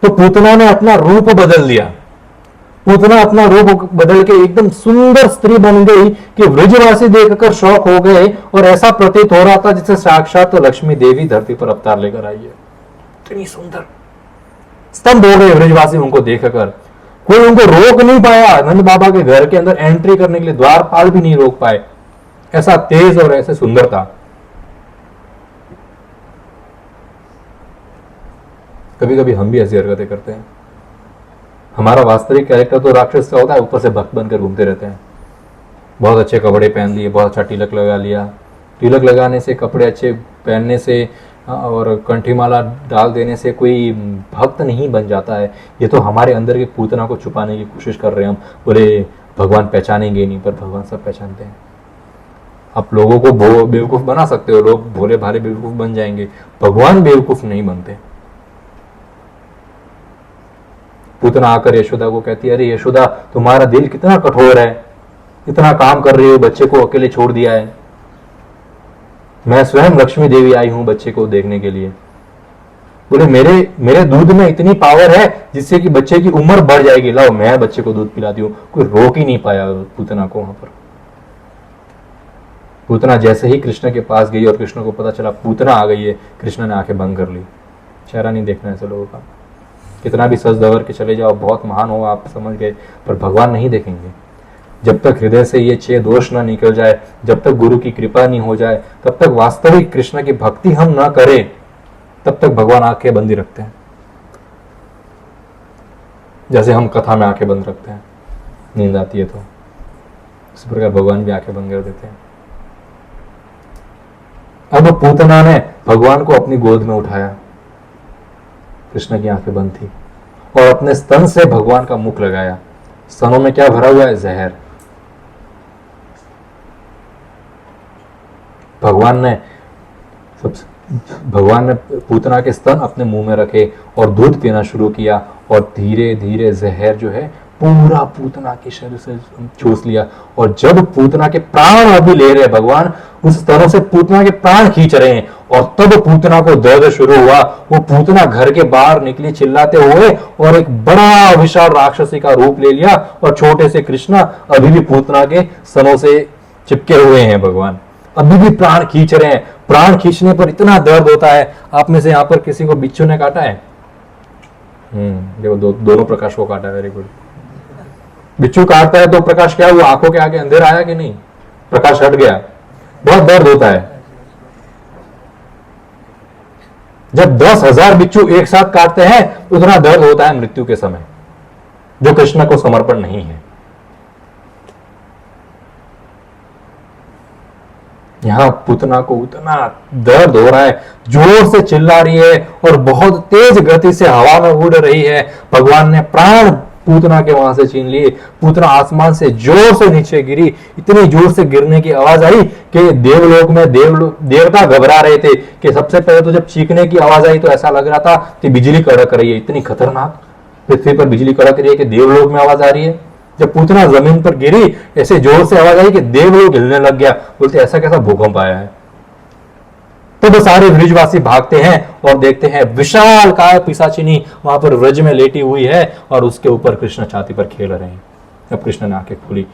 Speaker 1: तो पूतना ने अपना रूप बदल दिया। पूतना अपना रूप बदल के एकदम सुंदर स्त्री बन गई कि ब्रजवासी देखकर शौक हो गए और ऐसा प्रतीत हो रहा था जैसे साक्षात तो लक्ष्मी देवी धरती पर अवतार लेकर आई है। इतनी सुंदर, स्तंभ हो गए ब्रजवासी उनको देखकर। कोई उनको रोक नहीं पाया, नंद बाबा के घर के अंदर एंट्री करने के लिए द्वारपाल भी नहीं रोक पाए, ऐसा तेज और ऐसे सुंदर था। कभी कभी हम भी ऐसी हरकतें करते हैं। हमारा वास्तविक कैरेक्टर तो राक्षस का होता है, ऊपर से भक्त बनकर घूमते रहते हैं। बहुत अच्छे कपड़े पहन लिए, बहुत अच्छा तिलक लगा लिया। तिलक लगाने से, कपड़े अच्छे पहनने से और कंठी माला डाल देने से कोई भक्त नहीं बन जाता है। ये तो हमारे अंदर के पूतना को छुपाने की कोशिश कर रहे हैं हम। बोले भगवान पहचानेंगे नहीं, पर भगवान सब पहचानते हैं। आप लोगों को बेवकूफ बना सकते हो, लोग भोले भाले बेवकूफ बन जाएंगे, भगवान बेवकूफ नहीं बनते। पूतना आकर यशोदा को कहती है, अरे यशोदा तुम्हारा दिल कितना कठोर है, इतना काम कर रही हो, बच्चे को अकेले छोड़ दिया है। मैं स्वयं लक्ष्मी देवी आई हूं बच्चे को देखने के लिए। बोले मेरे दूध में इतनी पावर है जिससे कि बच्चे की उम्र बढ़ जाएगी, लाओ मैं बच्चे को दूध पिलाती हूँ। कोई रोक ही नहीं पाया पूतना को वहां पर। पूतना जैसे ही कृष्ण के पास गई और कृष्ण को पता चला पूतना आ गई है, कृष्ण ने आंखें बंद कर ली। चेहरा नहीं देखना ऐसे लोगों का। कितना भी सज दवर के चले जाओ, बहुत महान हो आप समझ गए, पर भगवान नहीं देखेंगे। जब तक हृदय से ये 6 दोष ना निकल जाए, जब तक गुरु की कृपा नहीं हो जाए, तब तक वास्तविक कृष्ण की भक्ति हम ना करें, तब तक भगवान आंखें बंद ही रखते हैं। जैसे हम कथा में आंखें बंद रखते हैं, नींद आती है तो इस प्रकार भगवान भी आंखें बंद कर देते हैं। अब पूतना ने भगवान को अपनी गोद में उठाया, कृष्ण की आंखें बंद थी, और अपने स्तन से भगवान का मुख लगाया। स्तनों में क्या भरा हुआ है? जहर। भगवान ने पूतना के स्तन अपने मुंह में रखे और दूध पीना शुरू किया, और धीरे धीरे जहर जो है पूरा पूतना के शरीर से चूस लिया। और जब पूतना के प्राण अभी ले रहे भगवान, उस स्तनों से पूतना के प्राण खींच रहे हैं, और तब पूतना को दर्द शुरू हुआ। वो पूतना घर के बाहर निकली चिल्लाते हुए और एक बड़ा विशाल राक्षसी का रूप ले लिया, और छोटे से कृष्ण अभी भी पूतना के स्तनों से चिपके हुए हैं। भगवान अभी भी प्राण खींच रहे हैं। प्राण खींचने पर इतना दर्द होता है। आप में से यहाँ पर किसी को बिच्छू ने काटा है? देखो दोनों प्रकाश को काटा है। Very good. बिच्छू काटता है तो प्रकाश क्या हुआ? आंखों के आगे अंधेरा आया कि नहीं? प्रकाश हट गया। बहुत दर्द होता है। जब 10,000 बिच्छू एक साथ काटते हैं उतना दर्द होता है मृत्यु के समय, जो कृष्ण को समर्पण नहीं है। यहां पूतना को उतना दर्द हो रहा है, जोर से चिल्ला रही है और बहुत तेज गति से हवा में उड़ रही है। भगवान ने प्राण पूतना के वहां से छीन लिए। पूतना आसमान से जोर से नीचे गिरी। इतनी जोर से गिरने की आवाज आई कि देवलोक में देवता घबरा रहे थे। कि सबसे पहले तो जब चीखने की आवाज आई तो ऐसा लग रहा था कि बिजली कड़क रही है। इतनी खतरनाक पृथ्वी पर बिजली कड़क रही है कि देवलोक में आवाज आ रही है। जब पूतना जमीन पर गिरी, ऐसे जोर से आवाज आई कि देवलोक हिलने लग गया। बोलते ऐसा कैसा भूकंप आया है। तो सारे ब्रिजवासी भागते हैं और देखते हैं विशाल काय पिशाचिनी वहां पर व्रज में लेटी हुई है, और उसके ऊपर कृष्ण छाती पर खेल रहे हैं। अब कृष्ण ने आंखें खोली।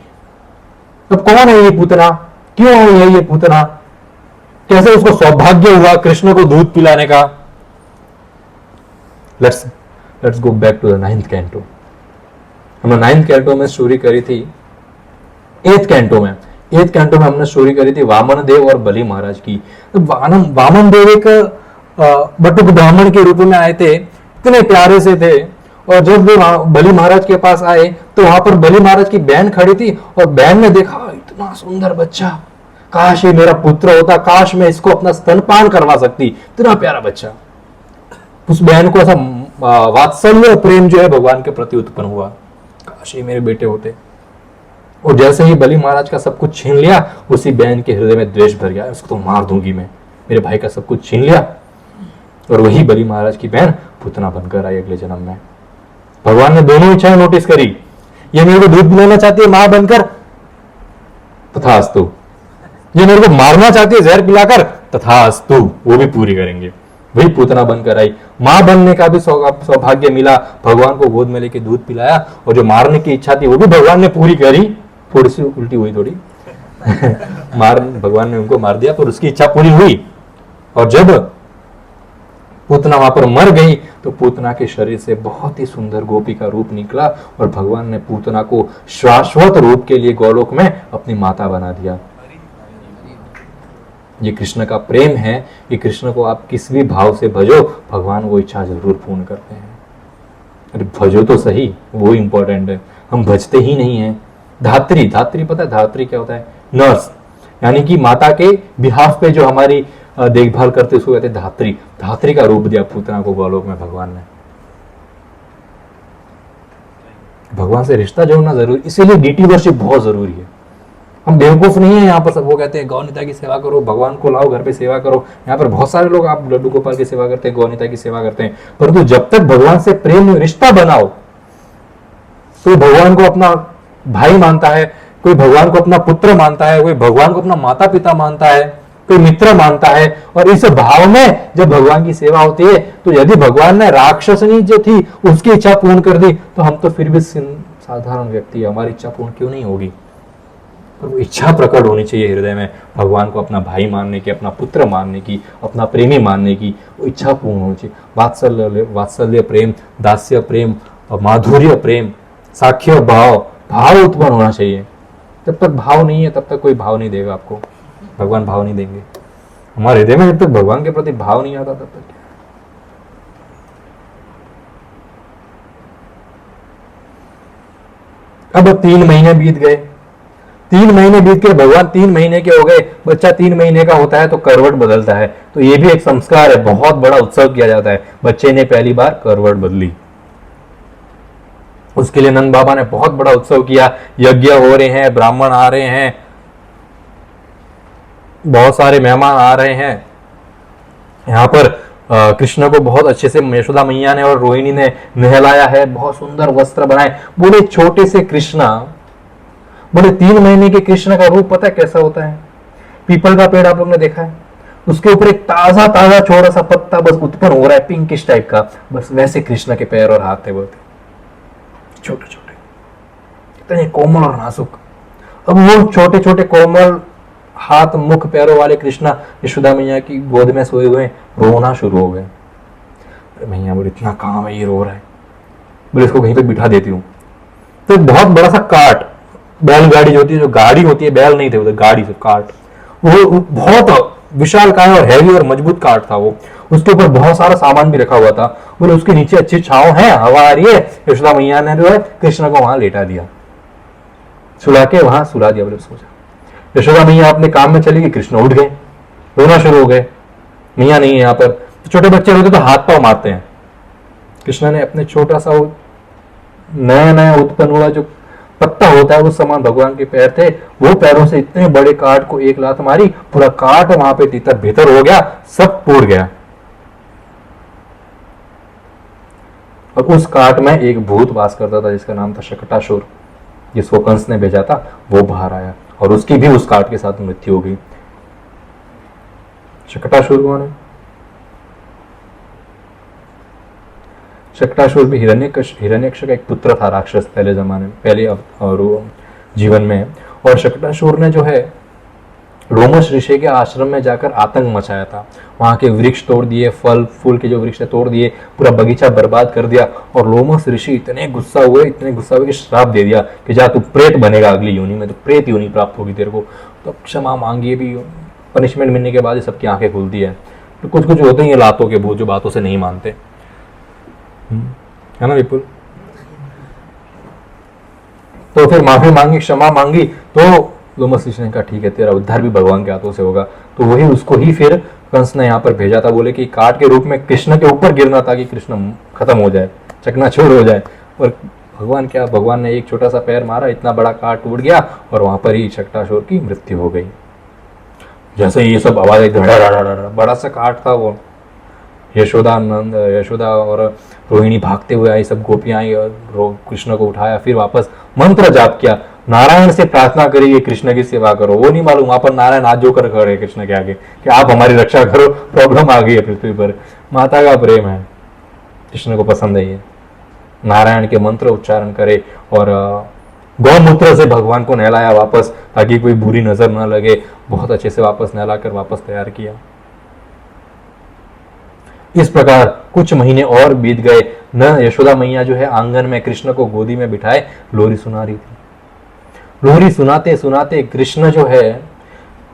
Speaker 1: अब कौन है ये पूतना? क्यों है ये पूतना? कैसे उसको सौभाग्य हुआ कृष्ण को दूध पिलाने का? Let's go back to the 9th canto. हमने 9th कैंटो में स्टोरी करी थी। 8th कैंटो में हमने स्टोरी करी थी वामन देव और बलि महाराज की। तो वामन देव एक बटुक ब्राह्मण के रूप में आए थे, इतने प्यारे से थे। और जब वे बलि महाराज के पास आए तो वहां पर बलि महाराज की बहन खड़ी थी, और बहन ने देखा इतना सुंदर बच्चा, काश ये मेरा पुत्र होता, काश मैं इसको अपना स्तनपान करवा सकती, इतना प्यारा बच्चा। उस बहन को ऐसा वात्सल्य प्रेम जो है भगवान के प्रति उत्पन्न हुआ, काश ये मेरे बेटे होते। और जैसे ही बलि महाराज का सब कुछ छीन लिया, उसी बहन के हृदय में द्वेष भर गया। उसको तो मार दूंगी मैं, मेरे भाई का सब कुछ छीन लिया। और वही बलि महाराज की बहन पूतना बनकर आई अगले जन्म में। भगवान ने दोनों इच्छाएं नोटिस करी। ये मेरे को दूध पिलाना चाहती है मां बनकर, तथास्तु। ये मेरे को मारना चाहती है जहर पिलाकर, तथास्तु, वो भी पूरी करेंगे। वही पूतना बनकर आई। माँ बनने का भी सौभाग्य मिला, भगवान को गोद में लेके दूध पिलाया, और जो मारने की इच्छा थी वो भी भगवान ने पूरी करी। थोड़ी सी उल्टी हुई थोड़ी भगवान ने उनको मार दिया, पर उसकी इच्छा पूरी हुई। और जब पूतना वहां पर मर गई तो पूतना के शरीर से बहुत ही सुंदर गोपी का रूप निकला, और भगवान ने पूतना को शाश्वत रूप के लिए गोलोक में अपनी माता बना दिया। ये कृष्ण का प्रेम है। ये कृष्ण को आप किस भी भाव से भजो, भगवान वो इच्छा जरूर पूर्ण करते हैं। अरे भजो तो सही, वो इंपॉर्टेंट है, हम भजते ही नहीं है। धात्री, धात्री पता है धात्री क्या होता है? नर्स, यानी कि माता के बिहाफ पे जो हमारी देखभाल करते उसको कहते हैं धात्री। धात्री का रूप दिया पूतना को गोलोक में भगवान ने। भगवान से रिश्ता जोड़ना जरूरी, इसीलिए डीटी वर्शिप बहुत जरूरी है। हम बेवकूफ नहीं है यहाँ पर, सब वो कहते हैं गौनीता की सेवा करो, भगवान को लाओ घर पे सेवा करो। यहाँ पर बहुत सारे लोग आप लड्डू गोपाल की सेवा करते हैं, गौनीता की सेवा करते हैं, परंतु जब तक भगवान से प्रेम रिश्ता बनाओ, तो भगवान को अपना भाई मानता है, कोई भगवान को अपना पुत्र मानता है, कोई भगवान को अपना माता पिता मानता है, कोई मित्र मानता है। और इस भाव में जब भगवान की सेवा होती है, तो यदि भगवान ने राक्षसनी जो थी उसकी इच्छा पूर्ण कर दी, तो हम तो फिर भी साधारण व्यक्ति, हमारी इच्छा पूर्ण क्यों नहीं होगी? पर वो इच्छा प्रकट होनी चाहिए हृदय में, भगवान को अपना भाई मानने की, अपना पुत्र मानने की, अपना प्रेमी मानने की, वो इच्छा पूर्ण होनी चाहिए। वात्सल्य प्रेम, दास्य प्रेम, माधुर्य प्रेम, साख्य भाव, भाव उत्पन्न होना चाहिए। जब तक भाव नहीं है तब तक कोई भाव नहीं देगा आपको, भगवान भाव नहीं देंगे। हमारे हृदय में जब तक भगवान के प्रति भाव नहीं आता तब तक। अब 3 महीने बीत गए, 3 महीने बीत के भगवान 3 महीने के हो गए। बच्चा 3 महीने का होता है तो करवट बदलता है, तो ये भी एक संस्कार है, बहुत बड़ा उत्सव किया जाता है। बच्चे ने पहली बार करवट बदली, उसके लिए नंद बाबा ने बहुत बड़ा उत्सव किया। यज्ञ हो रहे हैं, ब्राह्मण आ रहे हैं, बहुत सारे मेहमान आ रहे हैं। यहाँ पर कृष्ण को बहुत अच्छे से यशोदा मैया ने और रोहिणी ने नहलाया है, बहुत सुंदर वस्त्र बनाए। बोले छोटे से कृष्णा, बोले 3 महीने के कृष्ण का रूप पता है कैसा होता है? पीपल का पेड़ आप लोग ने देखा है, उसके ऊपर एक ताजा ताजा छोटा सा पत्ता बस उत्पन्न हो रहा है, पिंकिश टाइप का, बस वैसे कृष्ण के पैर और हाथ थे, बोलते छोटे छोटे, इतने कोमल और नाजुक। अब वो छोटे छोटे कोमल हाथ, मुख, पैरों वाले कृष्णा यशोदा मैया की गोद में सोए हुए रोना शुरू हो गए। मैया बोले इतना काम है, ये रो रहा है, बोले इसको कहीं पे बिठा देती हूँ। तो एक बहुत बड़ा सा कार्ट, बैलगाड़ी जो होती है, जो गाड़ी होती है, बैल नहीं थे उधर, गाड़ी से कार्ट, वो बहुत विशाल काय और हैवी और मजबूत कार्ट था वो। उसके ऊपर बहुत सारा सामान भी रखा हुआ था। बोले उसके नीचे अच्छी छांव है, हवा आ रही है। यशोदा मैया ने जो है कृष्ण को वहां लेटा दिया, सुला के वहां सुला दिया। बोले सो जा। यशोदा मैया अपने काम में चली गई, कृष्ण उठ गए, रोना शुरू हो गए। मैया नहीं है यहाँ पर, तो छोटे बच्चे रोते तो हाथ पांव मारते हैं। कृष्ण ने अपने छोटा सा वो नया नया उत्पन्न हुआ जो पत्ता होता है, उस समान भगवान के पैर थे, वो पैरों से इतने बड़े काट को एक लात मारी, पूरा काट वहां पे तीतर भीतर हो गया, सब टूट गया। और उस काट में एक भूत वास करता था जिसका नाम था शकटासुर, जिसको कंस ने भेजा था, वो बाहर आया और उसकी भी उस काट के साथ मृत्यु हो गई। शकटासुर कौन है? शकटासुर भी हिरण्यकश्यप का एक पुत्र था, राक्षस, पहले जमाने में, पहले और जीवन में। और शकटासुर ने जो है रोमस ऋषि के आश्रम में जाकर आतंक मचाया था, वहां के वृक्ष तोड़ दिए, फल फूल के जो वृक्ष तोड़ दिए, पूरा बगीचा बर्बाद कर दिया। और लोमस ऋषि इतने गुस्सा हुए कि श्राप दे दिया कि जा तू प्रेत बनेगा अगली योनि में, तो प्रेत योनि प्राप्त होगी तेरे को। तो क्षमा मांगी, भी पनिशमेंट मिलने के बाद ही सबकी आंखें खुलती है। तो कुछ कुछ होते हैं लातों के भूत जो बातों से नहीं मानते, है ना विपुल? तो फिर माफी मांगी, क्षमा मांगी, तो लोमस ऋषि ने कहा ठीक है, तेरा उद्धार भी भगवान के हाथों से होगा। तो वही उसको ही फिर कंस ने यहाँ पर भेजा था, बोले कि काट के रूप में कृष्ण के ऊपर गिरना ताकि कृष्ण खत्म हो जाए, चकनाचूर हो जाए। और भगवान क्या, भगवान ने एक छोटा सा पैर मारा, इतना बड़ा काट टूट गया और वहां पर ही शकटासुर की मृत्यु हो गई। जैसे ये सब आवाज आई, बड़ा सा काट था वो। यशोदा और रोहिणी भागते हुए आई, सब गोपियां आई और कृष्ण को उठाया, फिर वापस मंत्र जाप किया, नारायण से प्रार्थना करी कि कृष्ण की सेवा करो। वो नहीं मालूम वहां पर नारायण आज जो कर खड़े कृष्ण के आगे कि आप हमारी रक्षा करो, प्रॉब्लम आ गई है पृथ्वी पर। माता का प्रेम है, कृष्ण को पसंद है ये। नारायण के मंत्र उच्चारण करे और गौमूत्र से भगवान को नहलाया वापस, ताकि कोई बुरी नजर न लगे। बहुत अच्छे से वापस नहलाकर वापस तैयार किया। इस प्रकार कुछ महीने और बीत गए। न यशोदा मैया जो है आंगन में कृष्ण को गोदी में बिठाए लोरी सुना रही थी। लोरी सुनाते सुनाते कृष्ण जो है,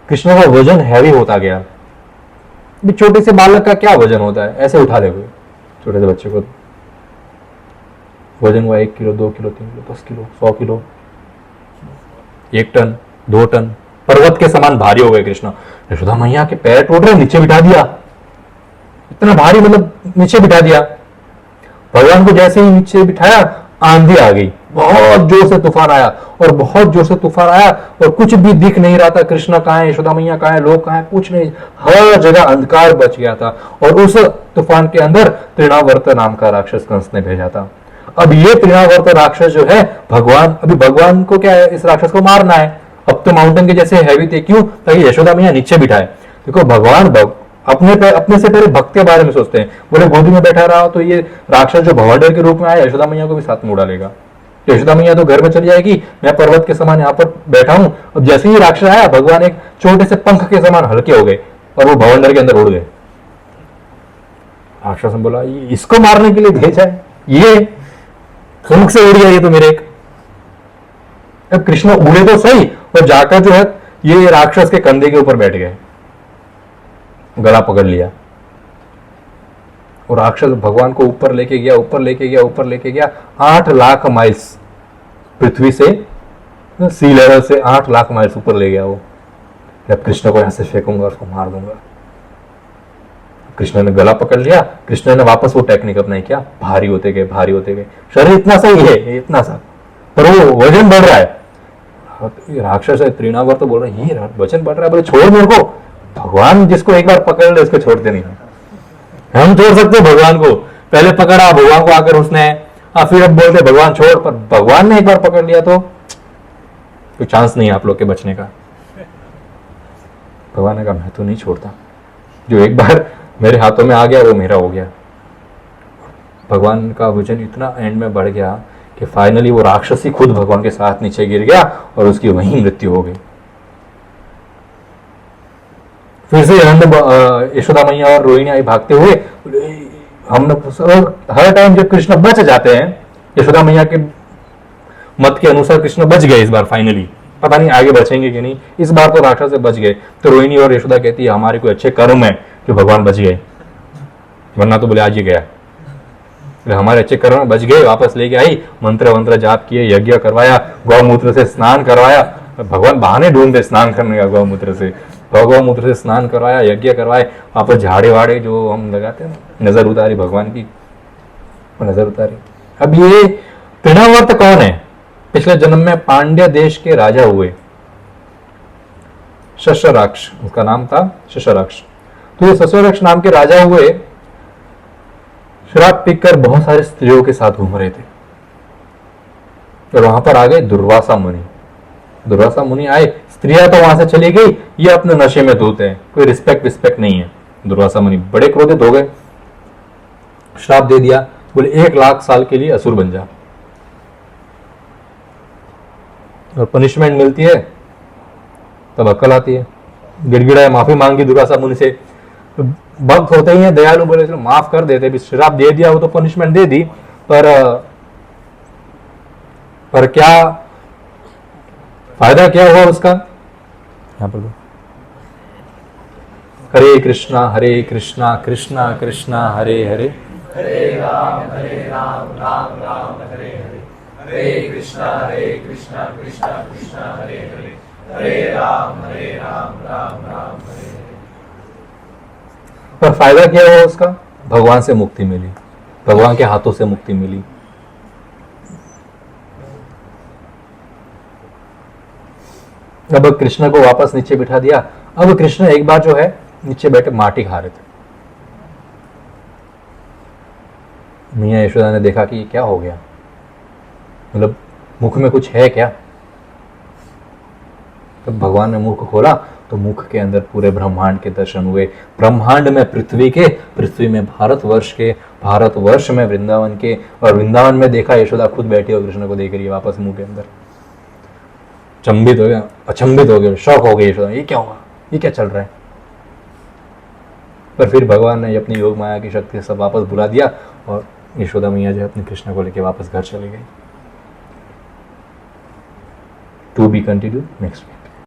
Speaker 1: कृष्ण का वजन हैवी होता गया। छोटे से बालक का क्या वजन होता है, ऐसे उठा ले कोई छोटे से बच्चे को, वजन हुआ 1 kilo, 2 kilo, 3 kilo, 10 kilo, 100 kilo, 1 ton, 2 ton, पर्वत के समान भारी हो गए कृष्ण। यशोदा मैया के पैर टूट रहे, नीचे बिठा दिया। इतना भारी, मतलब नीचे बिठा दिया। भगवान को जैसे ही नीचे बिठाया, आंधी आ गई, बहुत जोर से तूफान आया, और बहुत जोर से तूफान आया और कुछ भी दिख नहीं रहा था। कृष्ण कहाँ है, यशोदा मैया कहाँ है, लोग कहाँ है, कुछ नहीं, हर जगह अंधकार बच गया था। और उस तूफान के अंदर तृणावर्त नाम का राक्षस कंस ने भेजा था। अब ये तृणावर्त राक्षस जो है, अभी भगवान को क्या है, इस राक्षस को मारना है। अब तो माउंटेन के जैसे हैवी थे, क्यों, ताकि यशोदा मैया नीचे बिठाए। देखो भगवान अपने से पहले भक्त के बारे में सोचते हैं। बोले गोदी में बैठा रहा तो ये राक्षस जो भवंडर के रूप में आया, यशोदा मैया को भी साथ में उड़ा लेगा। तो यशोदा मैया तो घर में चली जाएगी, मैं पर्वत के समान यहाँ पर बैठा हूं। अब जैसे ही राक्षस आया, भगवान एक छोटे से पंख के समान हल्के हो गए और वो भवंडर के अंदर उड़ गए। राक्षस ने बोला, इसको मारने के लिए भेजा है, ये पंख से उड़ गया, ये तो मेरे एक। अब कृष्ण उड़े तो सही, और जाकर जो है ये राक्षस के कंधे के ऊपर बैठ गए, गला पकड़ लिया। और राक्षस भगवान को ऊपर लेके गया, ऊपर लेके गया, ऊपर लेके गया, 8 लाख माइल्स पृथ्वी से, सी लेवल से 8 लाख माइल्स ऊपर ले गया वो। जब कृष्ण को यहां से फेंकूंगा, उसको मार दूंगा। कृष्ण ने गला पकड़ लिया। कृष्ण ने वापस वो टेक्निक अपनाई, क्या, भारी होते गए, भारी होते गए। शरीर इतना सा ही है, इतना सा, पर वो वजन बढ़ रहा है। राक्षस है तृणावर्त तो बोल रहा है, ये वजन बढ़ रहा है, बोले छोड़ मेरे को। भगवान जिसको एक बार पकड़ ले, उसको छोड़ते नहीं। हम छोड़ सकते भगवान को, पहले पकड़ा भगवान को आकर उसने, फिर अब बोलते भगवान छोड़, पर भगवान ने एक बार पकड़ लिया तो कोई चांस नहीं आप लोग के बचने का। भगवान ने कहा, मैं तो नहीं छोड़ता, जो एक बार मेरे हाथों में आ गया वो मेरा हो गया। भगवान का वजन इतना एंड में बढ़ गया कि फाइनली वो राक्षसी खुद भगवान के साथ नीचे गिर गया और उसकी वहीं मृत्यु हो गई। फिर से यशोदा मैया और रोहिणी आई भागते हुए। हमने हर टाइम जब कृष्ण बच जाते हैं, यशोदा मैया के मत के अनुसार कृष्ण बच गए इस बार फाइनली, पता नहीं आगे बचेंगे कि नहीं। इस बार तो राक्षस से बच गए। तो रोहिणी और यशोदा कहती है, हमारे कोई अच्छे कर्म है जो भगवान बच गए, वरना तो बोले आज ही गया। हमारे अच्छे कर्म बच गए, वापस लेके आई, मंत्र वंत्र जाप किए, यज्ञ करवाया, गौमूत्र से स्नान करवाया। भगवान बहाने ढूंढते स्नान करने का, गौमूत्र से, गौमूत्र से स्नान करवाया, यज्ञ करवाए, वापस झाड़े वाड़े जो हम लगाते हैं, नजर उतारी भगवान की, नजर उतारी। अब ये तृणावर्त कौन है? पिछले जन्म में पांड्य देश के राजा हुए, शशराक्ष उसका नाम था, शशराक्ष। तो ये शशराक्ष नाम के राजा हुए, शराब पीकर बहुत सारे स्त्रियों के साथ घूम रहे थे। और वहां पर आ गए दुर्वासा मुनि। दुर्वासा मुनि आए, स्त्रियां तो वहां से चली गई, ये अपने नशे में धोते हैं, कोई रिस्पेक्ट नहीं है। दुर्वासा मुनि बड़े क्रोधित हो गए, श्राप दे दिया, बोले 1 लाख साल के लिए असुर बन जा। और पनिशमेंट मिलती है तब अक्ल आती है। गिड़गिड़ाए, माफी मांगी दुर्वासा मुनि से। भक्त होते ही हैं दयालु, बोले चलो माफ कर देते, भी श्राप दे दिया, वो तो पनिशमेंट दे दी, पर क्या फायदा, क्या हुआ उसका? यहां पर हरे कृष्णा कृष्णा कृष्णा हरे हरे,
Speaker 2: हरे राम राम राम हरे हरे, हरे कृष्णा कृष्णा कृष्णा हरे हरे, हरे राम राम राम हरे हरे।
Speaker 1: पर फायदा क्या हुआ उसका? भगवान से मुक्ति मिली, भगवान के हाथों से मुक्ति मिली। अब कृष्ण को वापस नीचे बिठा दिया। अब कृष्ण एक बार जो है नीचे बैठे माटी खा रहे थे। मियां यशोदा ने देखा कि ये क्या हो गया, मतलब मुख में कुछ है क्या? तब भगवान ने मुख खोला तो मुख के अंदर पूरे ब्रह्मांड के दर्शन हुए। ब्रह्मांड में पृथ्वी के, पृथ्वी में भारतवर्ष के, भारतवर्ष में वृंदावन के, और वृंदावन में देखा यशोदा खुद बैठी हो कृष्ण को देख रही है वापस मुंह के अंदर। चंबित हो गया, अचंबित हो गया, शौक हो गई यशोदा, ये क्या हुआ, ये क्या चल रहा है। पर फिर भगवान ने अपनी योग माया की शक्ति से सब वापस बुला दिया और यशोदा मैया जो अपने कृष्ण को लेके वापस घर चली गई। To be continue next.